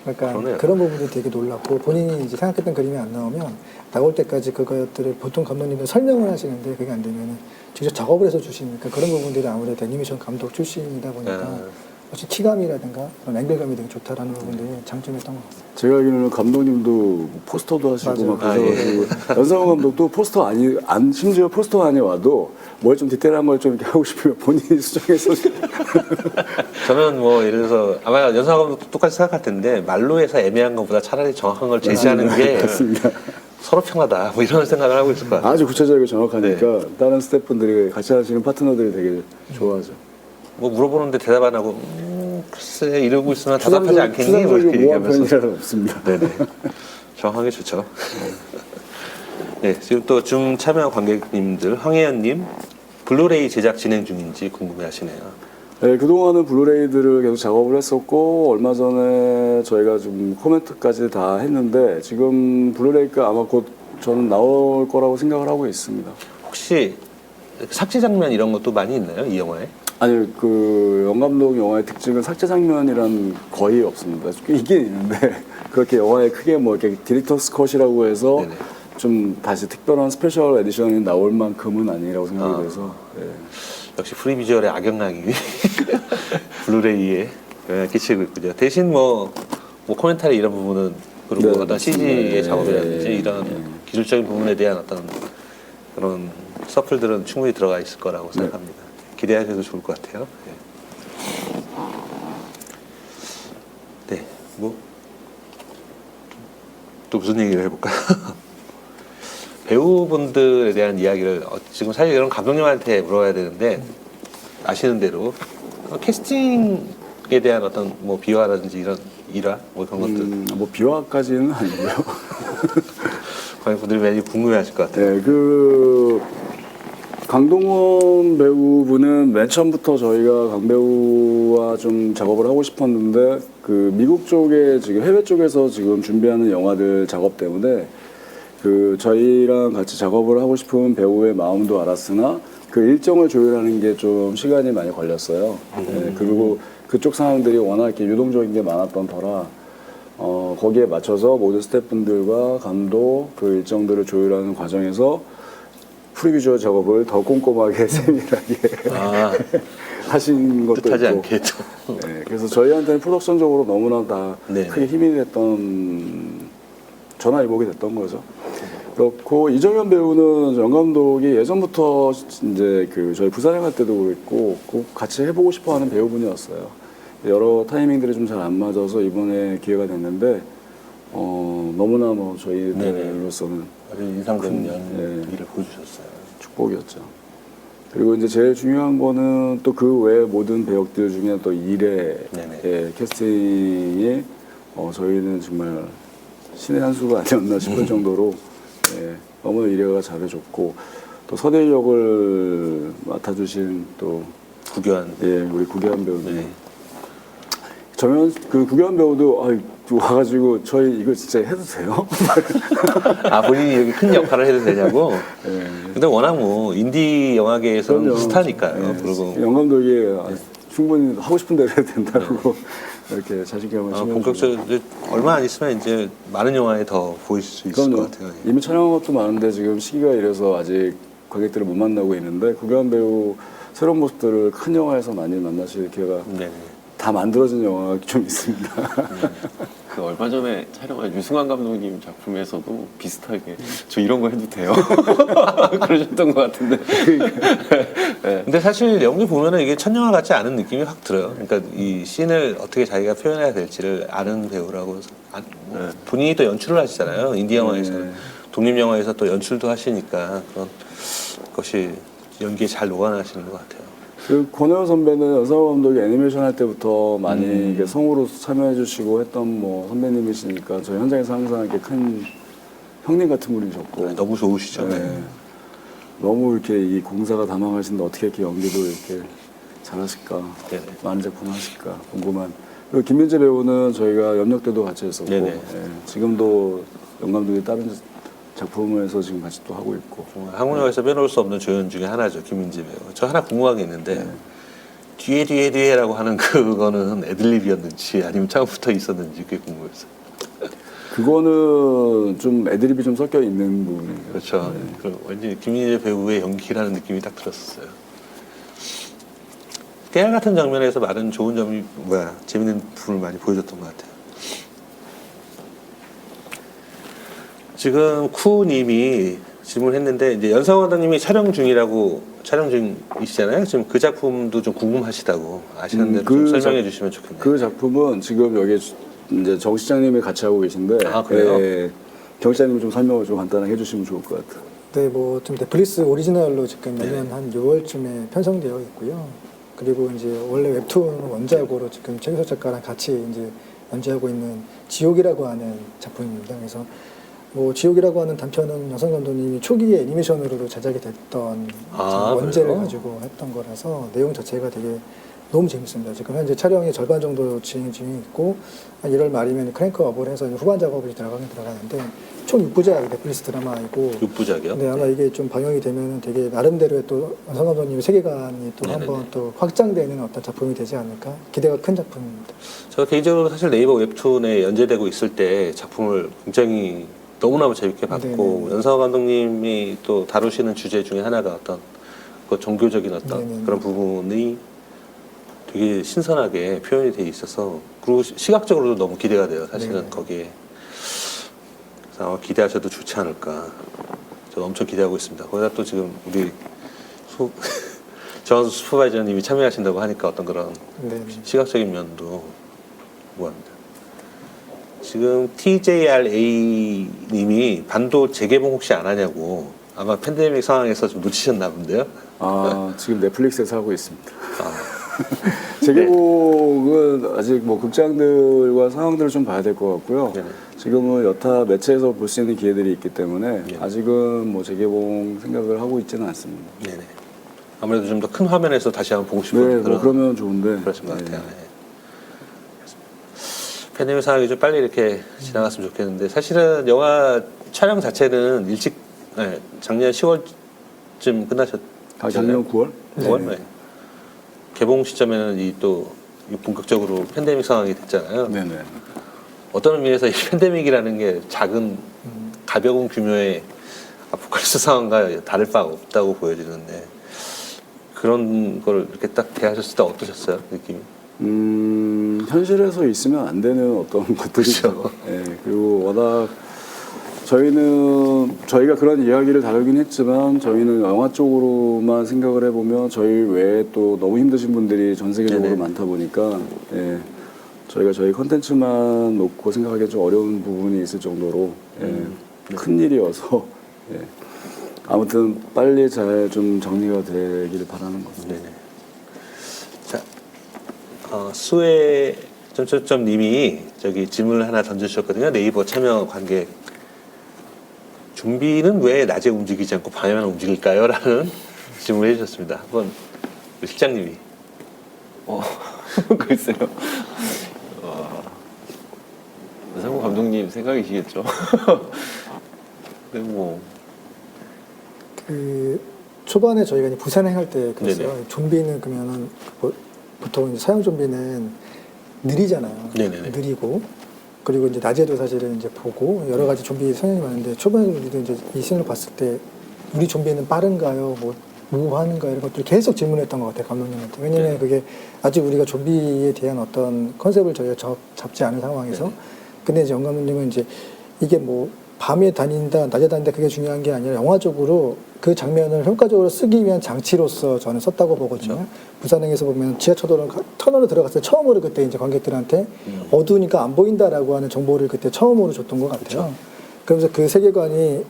그러니까 그러네요. 그런 부분이 되게 놀랍고 본인이 이제 생각했던 그림이 안 나오면 나올 때까지 그것들을 보통 감독님들 설명을 하시는데 그게 안 되면 직접 작업을 해서 주시니까 그런 부분들이 아무래도 애니메이션 감독 출신이다 보니까 훨씬 키감이라든가 그런 앵글감이 되게 좋다라는 부분들이 장점이었던 것 같아요. 제가 알기로는 감독님도 포스터도 하시고 맞아요. 막 그러셔가지고 연상호 감독도 포스터 심지어 포스터 안에 와도 뭘 좀 디테일한 걸 좀 이렇게 하고 싶으면 본인이 수정해서 저는 뭐 예를 들어서 아마 연상하고 똑같이 생각할 텐데 말로 해서 애매한 것보다 차라리 정확한 걸 제시하는 게 같습니다. 서로 편하다 뭐 이런 생각을 하고 있을 것 같아요. 아주 구체적이고 정확하니까 다른 스태프분들이 같이 하시는 파트너들이 되게 좋아하죠. 뭐 물어보는데 대답 안 하고 글쎄 이러고 있으면 답답하지 않겠니? 뭐 추상적이고 이렇게 모호한 얘기하면서 편이라는 없습니다. 네네 정확하게 좋죠. 네 지금 또 중 참여 관객님들 황혜연님 블루레이 제작 진행 중인지 궁금해하시네요. 네, 그동안은 블루레이들을 계속 작업을 했었고 얼마 전에 저희가 좀 코멘트까지 다 했는데 지금 블루레이가 아마 곧 저는 나올 거라고 생각을 하고 있습니다. 혹시 삭제 장면 이런 것도 많이 있나요? 이 영화에? 아니 그 영감독 영화의 특징은 삭제 장면이란 거의 없습니다. 이게 있는데 그렇게 영화에 크게 뭐 이렇게 디렉터스 컷이라고 해서 네네. 좀 다시 특별한 스페셜 에디션이 나올 만큼은 아니라고 생각이 돼서 예. 역시 프리비주얼의 악영향이 블루레이에 영향을 끼치고 있군요. 대신 뭐 코멘터리 이런 부분은 그리고 네, 어떤 CG의 네, 작업이라든지 네, 이런 네. 기술적인 부분에 대한 어떤 그런 서플들은 충분히 들어가 있을 거라고 생각합니다. 기대하셔도 좋을 것 같아요. 네, 뭐 또 무슨 얘기를 해볼까요? 배우분들에 대한 이야기를 지금 사실 이런 감독님한테 물어봐야 되는데 아시는 대로 캐스팅에 대한 어떤 뭐 비화라든지 이런 일화 뭐 그런 것들 뭐 비화까지는 아니고요. 관객분들이 많이 궁금해하실 것 같아요. 네, 그 강동원 배우분은 맨 처음부터 저희가 강 배우와 좀 작업을 하고 싶었는데 그 미국 쪽에 지금 해외 쪽에서 지금 준비하는 영화들 작업 때문에 그 저희랑 같이 작업을 하고 싶은 배우의 마음도 알았으나 그 일정을 조율하는 게 좀 시간이 많이 걸렸어요. 네, 그리고 그쪽 상황들이 워낙 이렇게 유동적인 게 많았던 터라 거기에 맞춰서 모든 스태프분들과 감독 그 일정들을 조율하는 과정에서 프리비주얼 작업을 더 꼼꼼하게 세밀하게 하신 것도 뜻하지 있고 않게 또 네, 그래서 저희한테는 프로덕션적으로 너무나 다 네네. 크게 힘이 됐던 전화위복이 됐던 거죠. 그렇고 이정현 배우는 영 감독이 예전부터 이제 그 저희 부산행 할 때도 그랬고 꼭 같이 해보고 싶어하는 배우분이었어요. 여러 타이밍들이 좀 잘 안 맞아서 이번에 기회가 됐는데 너무나 뭐 저희들로서는 아주 인상적인 네. 연기를 보여주셨어요. 축복이었죠. 그리고 이제 제일 중요한 거는 또 그 외 모든 배역들 중에 또 일의 네네. 캐스팅이 저희는 정말 신의 한 수가 아니었나 싶을 정도로 너무나 이래가 잘해줬고 또 서대일 역을 맡아주신 또 구교한 우리 구교한 배우님. 네. 그 구교한 배우도 와가지고 저희 이거 진짜 해도 돼요? 본인이 여기 큰 역할을 해도 되냐고. 네. 근데 워낙 뭐 인디 영화계에서는 그럼요. 스타니까요. 네. 그리고 영 감독이 충분히 하고 싶은 대로 해도 된다고 이렇게 자신감을 심어주고. 본격적으로 얼마 안 있으면 이제 많은 영화에 더 보이실 수 있을 그럼요. 것 같아요. 이미 촬영한 것도 많은데 지금 시기가 이래서 아직 관객들을 못 만나고 있는데 구교한 배우 새로운 모습들을 큰 영화에서 많이 만나실 기회가 네. 다 만들어진 영화가 좀 있습니다. 그 얼마 전에 촬영한 유승환 감독님 작품에서도 비슷하게 저 이런 거 해도 돼요? 그러셨던 것 같은데. 네. 근데 사실 연기 보면은 이게 첫 영화 같지 않은 느낌이 확 들어요. 그러니까 이 씬을 어떻게 자기가 표현해야 될지를 아는 배우라고 본인이 또 연출을 하시잖아요. 인디 영화에서는 독립 영화에서 또 연출도 하시니까 그런 것이 연기에 잘 녹아나시는 것 같아요. 그 권혜원 선배는 연상호 감독이 애니메이션 할 때부터 많이 이렇게 성우로 참여해 주시고 했던 뭐 선배님이시니까 저희 현장에서 항상 이렇게 큰 형님 같은 분이셨고 너무 좋으시죠. 네. 너무 이렇게 이 공사가 다망하신데 어떻게 이렇게 연기도 이렇게 잘하실까 네네. 많은 작품 하실까 궁금한. 그리고 김민재 배우는 저희가 염력 때도 같이 했었고 네네. 지금도 영 감독이 다른 작품에서 지금 같이 또 하고 있고. 정말 한국 영화에서 빼놓을 수 없는 조연 중에 하나죠. 김민재 배우. 저 하나 궁금한 게 있는데 뒤에라고 하는 그거는 애들립이었는지 아니면 처음부터 있었는지 그게 궁금했어요. 그거는 좀 애드립이 좀 섞여 있는 부분이에요. 그렇죠. 그 왠지 김민재 배우의 연기라는 느낌이 딱 들었었어요. 깨알 같은 장면에서 많은 좋은 점이 재밌는 부분을 많이 보여줬던 것 같아요. 지금 쿠님이 질문했는데 이제 연상호 감독님이 촬영 중이시잖아요. 지금 그 작품도 좀 궁금하시다고 아시는 대로 좀 설명해 주시면 좋겠네요. 그 작품은 지금 여기 이제 정 시장님이 같이 하고 계신데 그래요? 정 시장님 좀 설명을 좀 간단하게 해주시면 좋을 것 같아요. 네, 뭐 좀 넷플릭스 오리지널로 지금 내년 한 6월쯤에 편성되어 있고요. 그리고 이제 원래 웹툰 원작으로 지금 최규석 작가랑 같이 이제 연재하고 있는 지옥이라고 하는 작품입니다. 그래서 뭐 지옥이라고 하는 단편은 여성 감독님이 초기에 애니메이션으로도 제작이 됐던 원제를 그래요? 가지고 했던 거라서 내용 자체가 되게 너무 재밌습니다. 지금 현재 촬영이 절반 정도 진행 중에 있고 한 1월 말이면 크랭크업을 해서 이제 후반 작업이 들어가는데 총 6부작 넷플릭스 드라마이고 6부작이요? 네, 아마 이게 좀 방영이 되면 되게 나름대로의 또 원상 감독님의 세계관이 또 네네네. 한번 또 확장되는 어떤 작품이 되지 않을까 기대가 큰 작품입니다. 제가 개인적으로 사실 네이버 웹툰에 연재되고 있을 때 작품을 굉장히 너무너무 재밌게 봤고 네네. 연상호 감독님이 또 다루시는 주제 중에 하나가 어떤 그 종교적인 어떤 네네. 그런 부분이 되게 신선하게 표현이 돼 있어서 그리고 시각적으로도 너무 기대가 돼요. 사실은 네네. 거기에 그래서 아마 기대하셔도 좋지 않을까. 저는 엄청 기대하고 있습니다. 거기다 또 지금 우리 정한수 슈퍼바이저님이 참여하신다고 하니까 어떤 그런 네. 시각적인 면도 무합니다. 지금 TJRA님이 반도 재개봉 혹시 안 하냐고 아마 팬데믹 상황에서 좀 놓치셨나 본데요. 지금 넷플릭스에서 하고 있습니다. 아, 재개봉은 아직 뭐 극장들과 상황들을 좀 봐야 될 것 같고요. 네네. 지금은 여타 매체에서 볼 수 있는 기회들이 있기 때문에 네네. 아직은 뭐 재개봉 생각을 하고 있지는 않습니다. 네네. 아무래도 좀 더 큰 화면에서 다시 한번 보고 싶은 네, 뭐 그런 그러면 좋은데. 그러신 것 네. 같아요. 네. 팬데믹 상황이 좀 빨리 이렇게 지나갔으면 좋겠는데 사실은 영화 촬영 자체는 일찍 작년 10월쯤 끝나셨잖아요. 작년 9월? 9월? 네. 네. 개봉 시점에는 이 또 본격적으로 팬데믹 상황이 됐잖아요. 네네. 어떤 의미에서 이 팬데믹이라는 게 작은 가벼운 규모의 아포칼립스 상황과 다를 바 없다고 보여지는데 그런 걸 이렇게 딱 대하셨을 때 어떠셨어요? 느낌이? 현실에서 있으면 안 되는 어떤 것들이죠. 그렇죠. 예, 그리고 워낙 저희가 그런 이야기를 다루긴 했지만 저희는 영화 쪽으로만 생각을 해보면 저희 외에 또 너무 힘드신 분들이 전 세계적으로 네네. 많다 보니까 저희가 저희 컨텐츠만 놓고 생각하기 좀 어려운 부분이 있을 정도로 큰 일이어서 아무튼 빨리 잘 좀 정리가 되기를 바라는 거죠. 네네. 자, 수혜 님이 저기 질문을 하나 던져주셨거든요. 네이버 참여 관계. 좀비는 왜 낮에 움직이지 않고 밤에만 움직일까요? 라는 질문을 해주셨습니다. 한번 우리 실장님이. 글쎄요. 상호 감독님 생각이시겠죠. 근데 뭐 그 초반에 저희가 이제 부산행할 때 그랬어요. 네네. 좀비는 그러면은 보통 이제 사형 좀비는 느리잖아요. 네네네. 느리고 그리고 이제 낮에도 사실은 이제 보고 여러 가지 좀비 성향이 많은데 초반에 우리도 이제 이 씬을 봤을 때 우리 좀비는 빠른가요? 뭐 하는가 이런 것들을 계속 질문했던 것 같아요 감독님한테. 왜냐면 네. 그게 아직 우리가 좀비에 대한 어떤 컨셉을 저희가 잡지 않은 상황에서 네. 근데 이제 영 감독님은 이제 이게 뭐 밤에 다닌다, 낮에 다닌다 그게 중요한 게 아니라 영화적으로 그 장면을 효과적으로 쓰기 위한 장치로서 저는 썼다고 보거든요. 그렇죠. 부산행에서 보면 지하철 터널로 들어갔을 때 처음으로 그때 이제 관객들한테 어두우니까 안 보인다라고 하는 정보를 그때 처음으로 줬던 것 같아요. 그렇죠. 그러면서 그 세계관이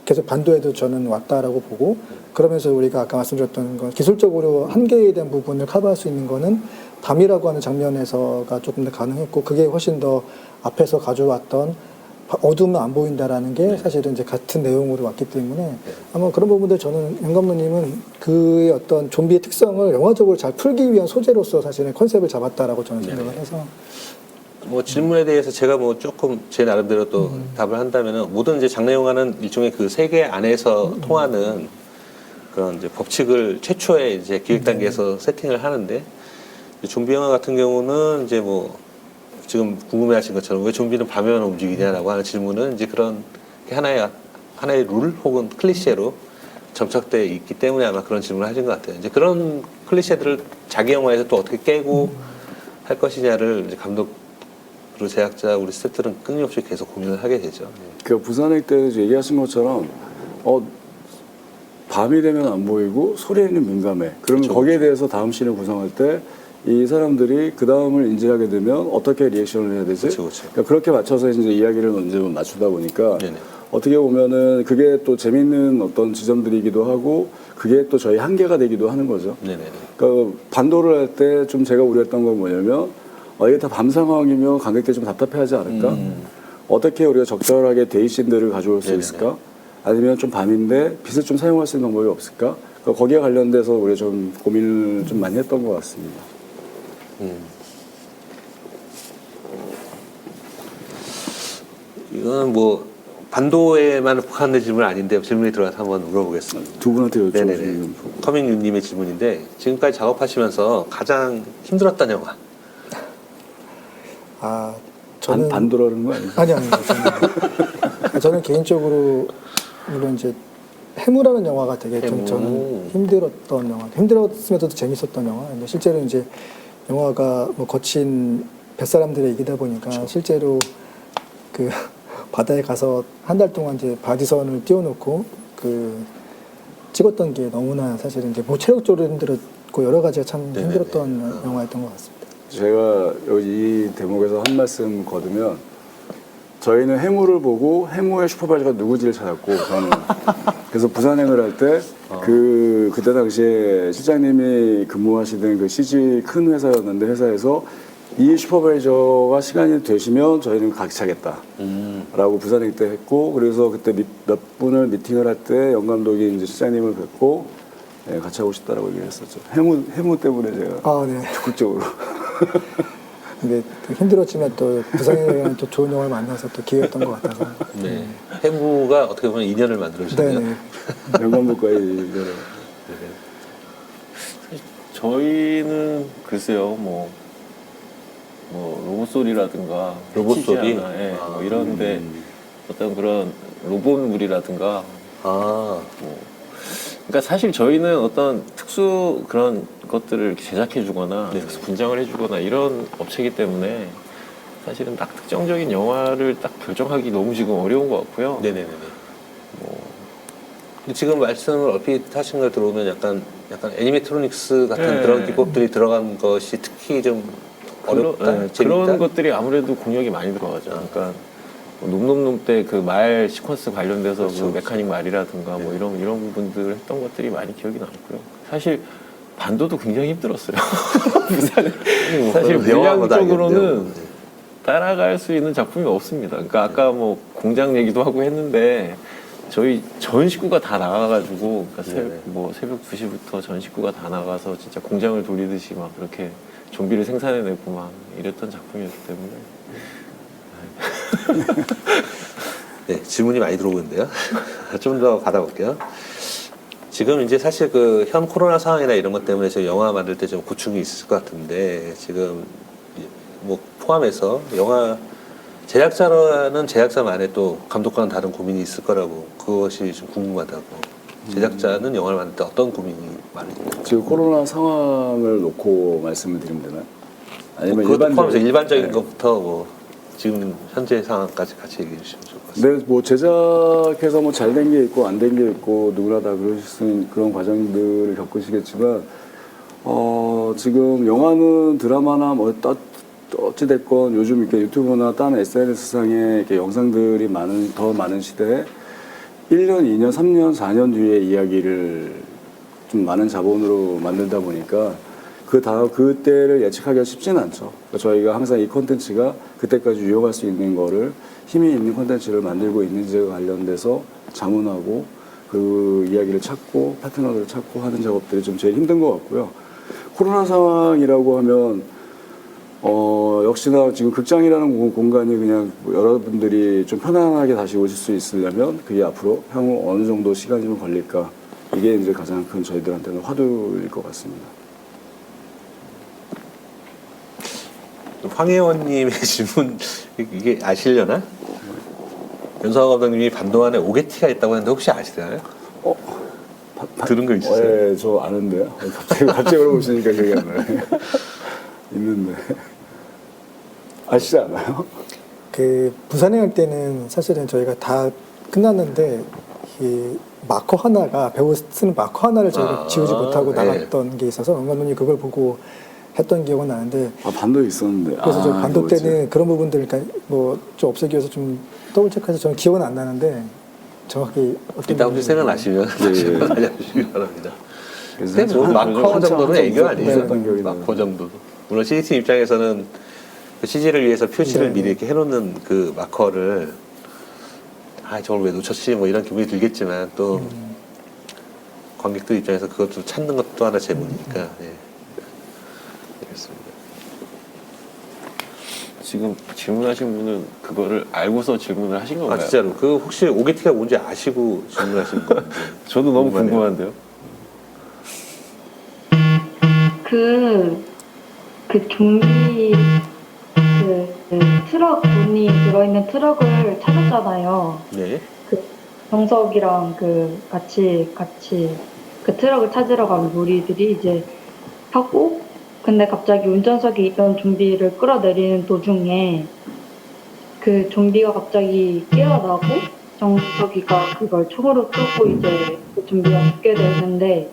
계속 반도에도 저는 왔다라고 보고 그러면서 우리가 아까 말씀드렸던 건 기술적으로 한계에 대한 부분을 커버할 수 있는 거는 밤이라고 하는 장면에서가 조금 더 가능했고 그게 훨씬 더 앞에서 가져왔던 어두우면 안 보인다라는 게 사실은 이제 같은 내용으로 왔기 때문에 아마 그런 부분들 저는 영 감독님은 그의 어떤 좀비의 특성을 영화적으로 잘 풀기 위한 소재로서 사실은 컨셉을 잡았다라고 저는 생각을 해서 뭐 질문에 대해서 제가 뭐 조금 제 나름대로 또 답을 한다면은 모든 이제 장르 영화는 일종의 그 세계 안에서 통하는 그런 이제 법칙을 최초에 이제 기획 단계에서 세팅을 하는데 좀비 영화 같은 경우는 이제 뭐 지금 궁금해하신 것처럼 왜 좀비는 밤에만 움직이냐라고 하는 질문은 이제 그런 게 하나의 룰 혹은 클리셰로 점착돼 있기 때문에 아마 그런 질문을 하신 것 같아요. 이제 그런 클리셰들을 자기 영화에서 또 어떻게 깨고 할 것이냐를 이제 감독 그리고 제작자 우리 스태프들은 끊임없이 계속 고민을 하게 되죠. 그 부산행 때 얘기하신 것처럼 밤이 되면 안 보이고 소리에는 민감해. 그러면 그쵸, 거기에 대해서 다음 씬을 구성할 때 이 사람들이 그 다음을 인지하게 되면 어떻게 리액션을 해야 되지? 그쵸. 그러니까 그렇게 맞춰서 이제 이야기를 먼저 맞추다 보니까 네네. 어떻게 보면은 그게 또 재밌는 어떤 지점들이기도 하고 그게 또 저희 한계가 되기도 하는 거죠. 네네. 그러니까 반도를 할 때 좀 제가 우려했던 건 뭐냐면 이게 다 밤 상황이면 관객들이 좀 답답해하지 않을까? 어떻게 우리가 적절하게 데이씬들을 가져올 수 네네네. 있을까? 아니면 좀 밤인데 빛을 좀 사용할 수 있는 방법이 없을까? 그러니까 거기에 관련돼서 우리가 좀 고민을 좀 많이 했던 것 같습니다. 이거는 뭐 반도에만 국한된 질문은 아닌데 질문이 들어가서 한번 물어보겠습니다. 두 분한테 네네네. 여쭤보시는 커밍유님의 질문인데 지금까지 작업하시면서 가장 힘들었던 영화. 아, 저는 반도라는 거 아니에요? 아니요. 저는 개인적으로 물론 이제 해무라는 영화가 되게 좀 해무. 저는 힘들었던 영화, 힘들었으면서도 재밌었던 영화. 근데 실제로 이제 영화가 뭐 거친 뱃사람들의 얘기다 보니까 실제로 그 바다에 가서 한 달 동안 이제 바디선을 띄워놓고 그 찍었던 게 너무나 사실은 이제 뭐 체력적으로 힘들었고 여러 가지가 참 네네네. 힘들었던 영화였던 것 같습니다. 제가 여기 이 대목에서 한 말씀 거두면 저희는 해무를 보고 해무의 슈퍼바이저가 누구지를 찾았고 저는 그래서 부산행을 할 때 그때 당시에 실장님이 근무하시던 그 CG 큰 회사였는데 회사에서 이 슈퍼바이저가 시간이 되시면 저희는 같이 하겠다라고 부산행 때 했고 그래서 그때 몇 분을 미팅을 할 때 영감독이 이제 실장님을 뵙고 예, 같이 하고 싶다라고 얘기했었죠. 해무 때문에 제가 아, 네. 적극적으로. 근데 또 힘들었지만 또 부산이라는 또 좋은 영화를 만나서 또 기회였던 것 같아서. 네. 해무가 어떻게 보면 인연을 만들어주셨네요. 네네. 영감독과의 이거를. 저희는 글쎄요, 뭐 로봇 소리라든가 로봇 소리? 예, 뭐 이런데 어떤 그런 로봇물이라든가 아, 그러니까 사실 저희는 어떤 특수 그런 것들을 이렇게 제작해주거나 네. 특수 분장을 해주거나 이런 업체이기 때문에 사실은 딱 특정적인 영화를 딱 결정하기 너무 지금 어려운 것 같고요. 네네네. 근데 지금 말씀을 얼핏 하신 걸 들어오면 약간 애니메트로닉스 같은 네. 그런 기법들이 들어간 것이 특히 좀 어렵다, 네, 재밌다? 그런 것들이 아무래도 공력이 많이 들어가죠. 그러니까 놈놈놈 때 그 말 시퀀스 관련돼서 그렇죠. 그 메카닉 말이라든가 뭐 이런 부분들을 했던 것들이 많이 기억이 남고요. 사실 반도도 굉장히 힘들었어요. 사실 물량적으로는 따라갈 수 있는 작품이 없습니다. 그러니까 아까 뭐 공장 얘기도 하고 했는데 저희 전 식구가 다 나가가지고 그러니까 새벽 2시부터 전 식구가 다 나가서 진짜 공장을 돌리듯이 막 그렇게 좀비를 생산해내고 막 이랬던 작품이었기 때문에 네, 질문이 많이 들어오고 있는데요. 좀 더 받아볼게요. 지금 이제 사실 그 현 코로나 상황이나 이런 것 때문에 저희 영화 만들 때 좀 고충이 있을 것 같은데 지금 뭐 포함해서 영화 제작자라는 제작자만의 또 감독과는 다른 고민이 있을 거라고 그것이 좀 궁금하다고. 제작자는 영화를 만들 때 어떤 고민이 많은지. 지금 코로나 상황을 놓고 말씀을 드리면 되나요? 아니면 그것도 포함해서 일반적인 네. 것부터 뭐 지금 현재 상황까지 같이 얘기해 주시면 좋을 것 같습니다. 네, 뭐 제작해서 뭐 잘 된 게 있고 안 된 게 있고 누구나 다 그러실 수 있는 그런 과정들을 겪으시겠지만 지금 영화는 드라마나 뭐 어찌 됐건 요즘 이렇게 유튜브나 다른 SNS상에 이렇게 영상들이 더 많은 시대에 1년, 2년, 3년, 4년 뒤의 이야기를 좀 많은 자본으로 만들다 보니까 그때를 예측하기가 쉽지는 않죠. 그러니까 저희가 항상 이 콘텐츠가 그때까지 유효할 수 있는 거를 힘이 있는 콘텐츠를 만들고 있는지에 관련돼서 자문하고 그 이야기를 찾고 파트너를 찾고 하는 작업들이 좀 제일 힘든 것 같고요. 코로나 상황이라고 하면 역시나 지금 극장이라는 공간이 그냥 여러분들이 좀 편안하게 다시 오실 수 있으려면 그게 앞으로 향후 어느 정도 시간이 좀 걸릴까 이게 이제 가장 큰 저희들한테는 화두일 것 같습니다. 황혜원님의 질문 이게 아시려나? 연상호 감독님이 반도안에 오게티가 있다고 했는데 혹시 아시나요? 들은 거 있으세요? 네, 저 아는데요. 갑자기 물어보시니까 기억이 안 나요. 있는데 아시지 않아요? 그 부산에 갈 때는 사실은 저희가 다 끝났는데 이 마커 하나가 배우 쓰는 마커 하나를 저희가 지우지 못하고 네. 나갔던 게 있어서 영감독님 그걸 보고 했던 기억은 나는데 반도에 있었는데. 그래서 저 반도 그거지. 때는 그런 부분들 그러니까 뭐 좀 없애기 위해서 좀 더블 체크해서 저는 기억은 안 나는데 정확히 어떤 이따 혹시 부분인지 생각나시면 다시 예. 알려주시기 바랍니다. 그래서 근데 뭐 마커 한참 정도는 애교 아니에요? 웃었던 기억이 나요. 마커 정도도. 물론 CG팀 입장에서는 그 CG를 위해서 표시를 네. 미리 이렇게 해놓는 그 마커를 저걸 왜 놓쳤지 뭐 이런 기분이 들겠지만 또 관객들 입장에서 그것도 찾는 것도 하나 재문이니까. 네. 알겠습니다. 지금 질문하신 분은 그거를 알고서 질문을 하신 아 건가요? 진짜로 그 혹시 오게티가 뭔지 아시고 질문하신 건지 저도 너무 궁금하네요. 궁금한데요. 그 좀비 그 트럭 문이 들어있는 트럭을 찾았잖아요. 네. 그 정석이랑 같이 그 트럭을 찾으러 간 무리들이 이제 하고 근데 갑자기 운전석에 있던 좀비를 끌어내리는 도중에 그 좀비가 갑자기 깨어나고 정석이가 그걸 총으로 쏘고 이제 그 좀비가 죽게 되는데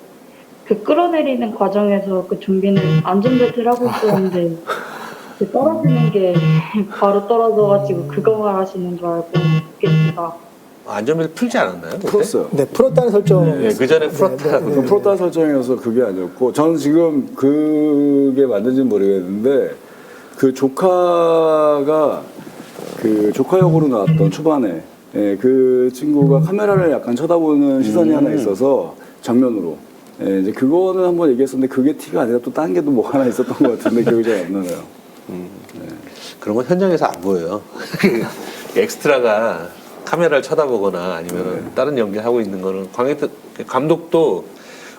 그 끌어내리는 과정에서 그 좀비는 안전벨트를 하고 있었는데 그 떨어지는 게 바로 떨어져가지고 그거 말하시는 줄 알고 그게가 안전벨트 풀지 않았나요? 그때? 풀었어요. 네, 풀었다는 설정. 네, 그 전에 풀었다. 그 프로타 설정이어서 그게 아니었고 저는 지금 그게 맞는지는 모르겠는데 그 조카가 그 조카 역으로 나왔던 초반에 그 친구가 카메라를 약간 쳐다보는 시선이 하나 있어서 정면으로 이제 그거는 한번 얘기했었는데 그게 티가 아니라 또 딴 게 또 뭐 하나 있었던 것 같은데 기억이 잘 안 나요. 그런 건 현장에서 안 보여요. 엑스트라가 카메라를 쳐다보거나 아니면 다른 연기하고 있는 거는 감독도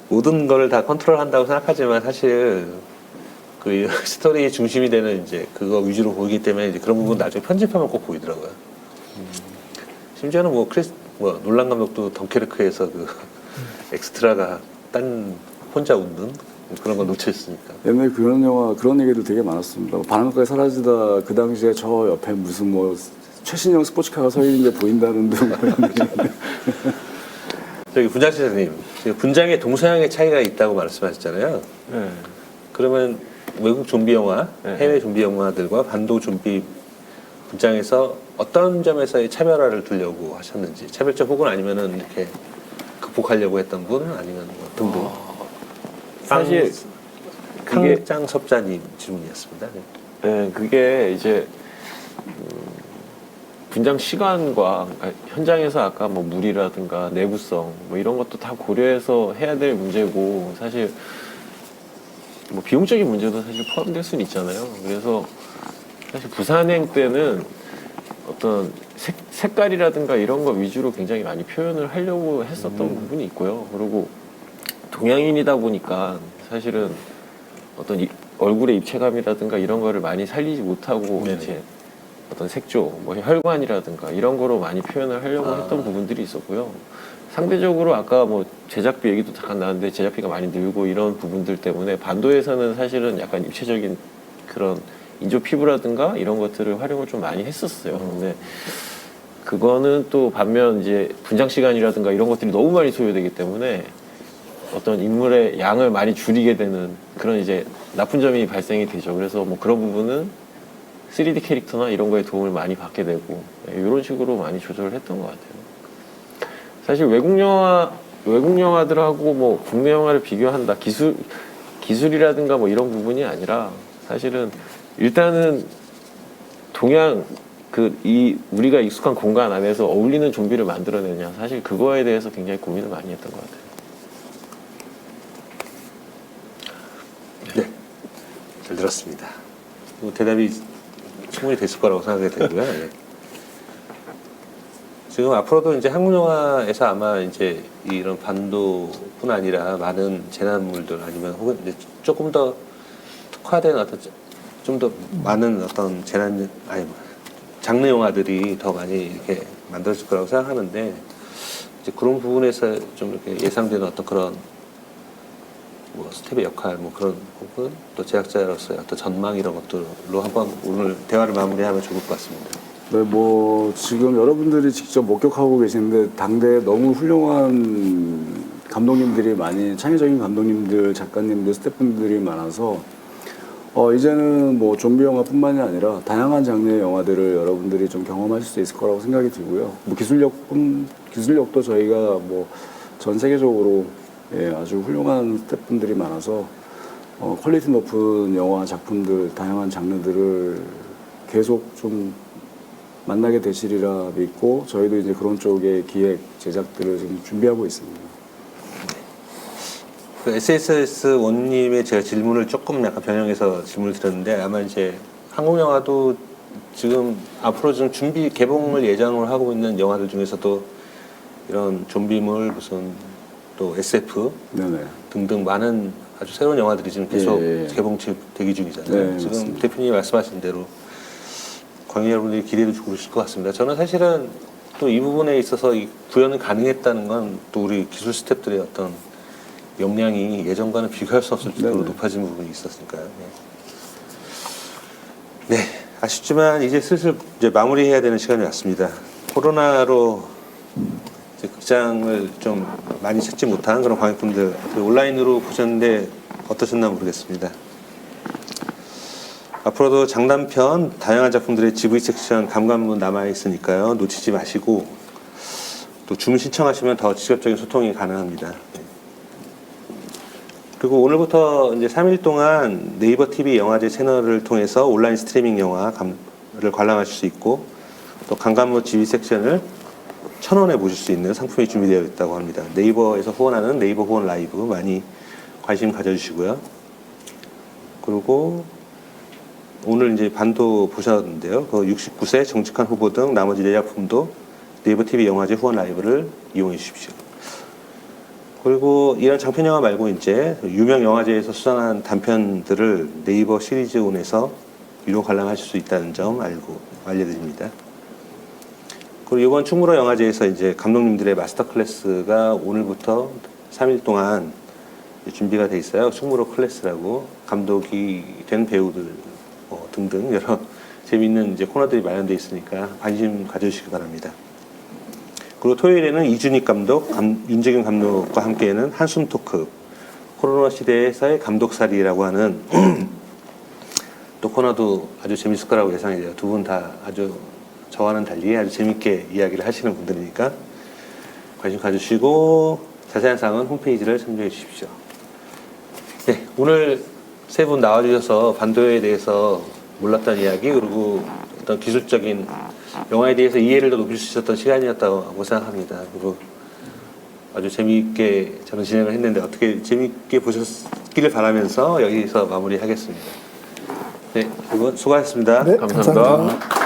모든 걸 다 컨트롤한다고 생각하지만 사실 그 스토리 중심이 되는 이제 그거 위주로 보이기 때문에 이제 그런 부분 나중에 편집하면 꼭 보이더라고요. 심지어는 뭐 놀란 감독도 덩케르크에서 그 엑스트라가 딴 혼자 웃는 그런 거 놓쳤으니까. 옛날에 그런 영화 그런 얘기도 되게 많았습니다. 바람까지 사라지다 그 당시에 저 옆에 무슨 뭐 최신형 스포츠카가 서 있는 게 보인다는 등 저기 분장실장님, 분장의 동서양의 차이가 있다고 말씀하셨잖아요. 네. 그러면 외국 좀비 영화, 네. 해외 좀비 영화들과 반도 좀비 분장에서 어떤 점에서의 차별화를 두려고 하셨는지, 차별점 혹은 아니면은 이렇게 극복하려고 했던 분 아니면 뭐 등등. 사실 그게 강장 섭자님 질문이었습니다. 네. 네, 그게 이제 분장 시간과 현장에서 아까 뭐 물이라든가 내구성 뭐 이런 것도 다 고려해서 해야 될 문제고 사실 뭐 비용적인 문제도 사실 포함될 수는 있잖아요. 그래서 사실 부산행 때는 어떤 색깔이라든가 이런 거 위주로 굉장히 많이 표현을 하려고 했었던 부분이 있고요. 그리고 동양인이다 보니까 사실은 어떤 얼굴의 입체감이라든가 이런 거를 많이 살리지 못하고 네네. 이제 어떤 색조, 뭐 혈관이라든가 이런 거로 많이 표현을 하려고 했던 부분들이 있었고요. 상대적으로 아까 뭐 제작비 얘기도 잠깐 나왔는데 제작비가 많이 늘고 이런 부분들 때문에 반도에서는 사실은 약간 입체적인 그런 인조 피부라든가 이런 것들을 활용을 좀 많이 했었어요. 근데 그거는 또 반면 이제 분장 시간이라든가 이런 것들이 너무 많이 소요되기 때문에 어떤 인물의 양을 많이 줄이게 되는 그런 이제 나쁜 점이 발생이 되죠. 그래서 뭐 그런 부분은 3D 캐릭터나 이런 거에 도움을 많이 받게 되고 이런 식으로 많이 조절을 했던 것 같아요. 사실 외국 영화들하고 뭐 국내 영화를 비교한다 기술이라든가 뭐 이런 부분이 아니라 사실은 일단은 동양 우리가 익숙한 공간 안에서 어울리는 좀비를 만들어내냐 사실 그거에 대해서 굉장히 고민을 많이 했던 것 같아요. 네, 잘 들었습니다. 대답이 충분히 됐을 거라고 생각이 되고요. 네. 지금 앞으로도 이제 한국 영화에서 아마 이제 이런 반도뿐 아니라 많은 재난물들 아니면 혹은 이제 조금 더 특화된 어떤 좀 더 많은 어떤 장르 영화들이 더 많이 이렇게 만들어질 거라고 생각하는데 이제 그런 부분에서 좀 이렇게 예상되는 어떤 그런 뭐 스텝의 역할 뭐 그런 혹은 또 제작자로서의 어떤 전망 이런 것들로 한번 오늘 대화를 마무리하면 좋을 것 같습니다. 네, 뭐 지금 여러분들이 직접 목격하고 계시는데 당대에 너무 훌륭한 감독님들이 많이 창의적인 감독님들, 작가님들, 스태프분들이 많아서 이제는 뭐 좀비 영화뿐만이 아니라 다양한 장르의 영화들을 여러분들이 좀 경험하실 수 있을 거라고 생각이 들고요. 뭐 기술력도 저희가 뭐 전 세계적으로 아주 훌륭한 스태프분들이 많아서 퀄리티 높은 영화 작품들, 다양한 장르들을 계속 좀 만나게 되시리라 믿고 저희도 이제 그런 쪽의 기획 제작들을 지금 준비하고 있습니다. 그 SSS 원님의 제가 질문을 조금 약간 변형해서 질문을 드렸는데 아마 이제 한국 영화도 지금 앞으로 좀 준비 개봉을 예정을 하고 있는 영화들 중에서도 이런 좀비물 무슨 또 SF 네네. 등등 많은 아주 새로운 영화들이 지금 계속 예, 예. 개봉 대기 중이잖아요. 네, 지금 맞습니다. 대표님이 말씀하신 대로 관객 여러분들이 기대도 주고 있을 것 같습니다. 저는 사실은 또 이 부분에 있어서 이 구현이 가능했다는 건 또 우리 기술 스태프들의 어떤 역량이 예전과는 비교할 수 없을 정도로 네네. 높아진 부분이 있었으니까요. 네. 네, 아쉽지만 이제 슬슬 이제 마무리해야 되는 시간이 왔습니다. 코로나로 이제 극장을 좀 많이 찾지 못한 그런 관객분들 온라인으로 보셨는데 어떠셨나 모르겠습니다. 앞으로도 장단편 다양한 작품들의 GV 섹션 감관문 남아 있으니까요. 놓치지 마시고 또 주문 신청하시면 더 직접적인 소통이 가능합니다. 네. 그리고 오늘부터 이제 3일 동안 네이버 TV 영화제 채널을 통해서 온라인 스트리밍 영화를 관람하실 수 있고 또 감관문 GV 섹션을 1,000원에 보실 수 있는 상품이 준비되어 있다고 합니다. 네이버에서 후원하는 네이버 후원 라이브 많이 관심 가져주시고요. 그리고 오늘 이제 반도 보셨는데요. 그 69세 정직한 후보 등 나머지 4작품도 네이버 TV 영화제 후원 라이브를 이용해 주십시오. 그리고 이런 장편 영화 말고 이제 유명 영화제에서 수상한 단편들을 네이버 시리즈온에서 유료 관람하실 수 있다는 점 알려드립니다. 그리고 이번 충무로 영화제에서 이제 감독님들의 마스터 클래스가 오늘부터 3일 동안 준비가 돼 있어요. 충무로 클래스라고 감독이 된 배우들 등등 여러 재미있는 이제 코너들이 마련되어 있으니까 관심 가져주시기 바랍니다. 그리고 토요일에는 이준익 감독, 윤재균 감독과 함께하는 한숨 토크, 코로나 시대에서의 감독살이라고 하는 또 코너도 아주 재밌을 거라고 예상이 돼요. 두 분 다 아주 저와는 달리 아주 재밌게 이야기를 하시는 분들이니까 관심 가주시고 자세한 사항은 홈페이지를 참조해 주십시오. 네, 오늘 세 분 나와주셔서 반도에 대해서 몰랐던 이야기 그리고 어떤 기술적인 영화에 대해서 이해를 더 높일 수 있었던 시간이었다고 생각합니다. 그리고 아주 재미있게 저는 진행을 했는데 어떻게 재미있게 보셨기를 바라면서 여기서 마무리하겠습니다. 네, 두 분 수고하셨습니다. 네, 감사합니다. 감사합니다.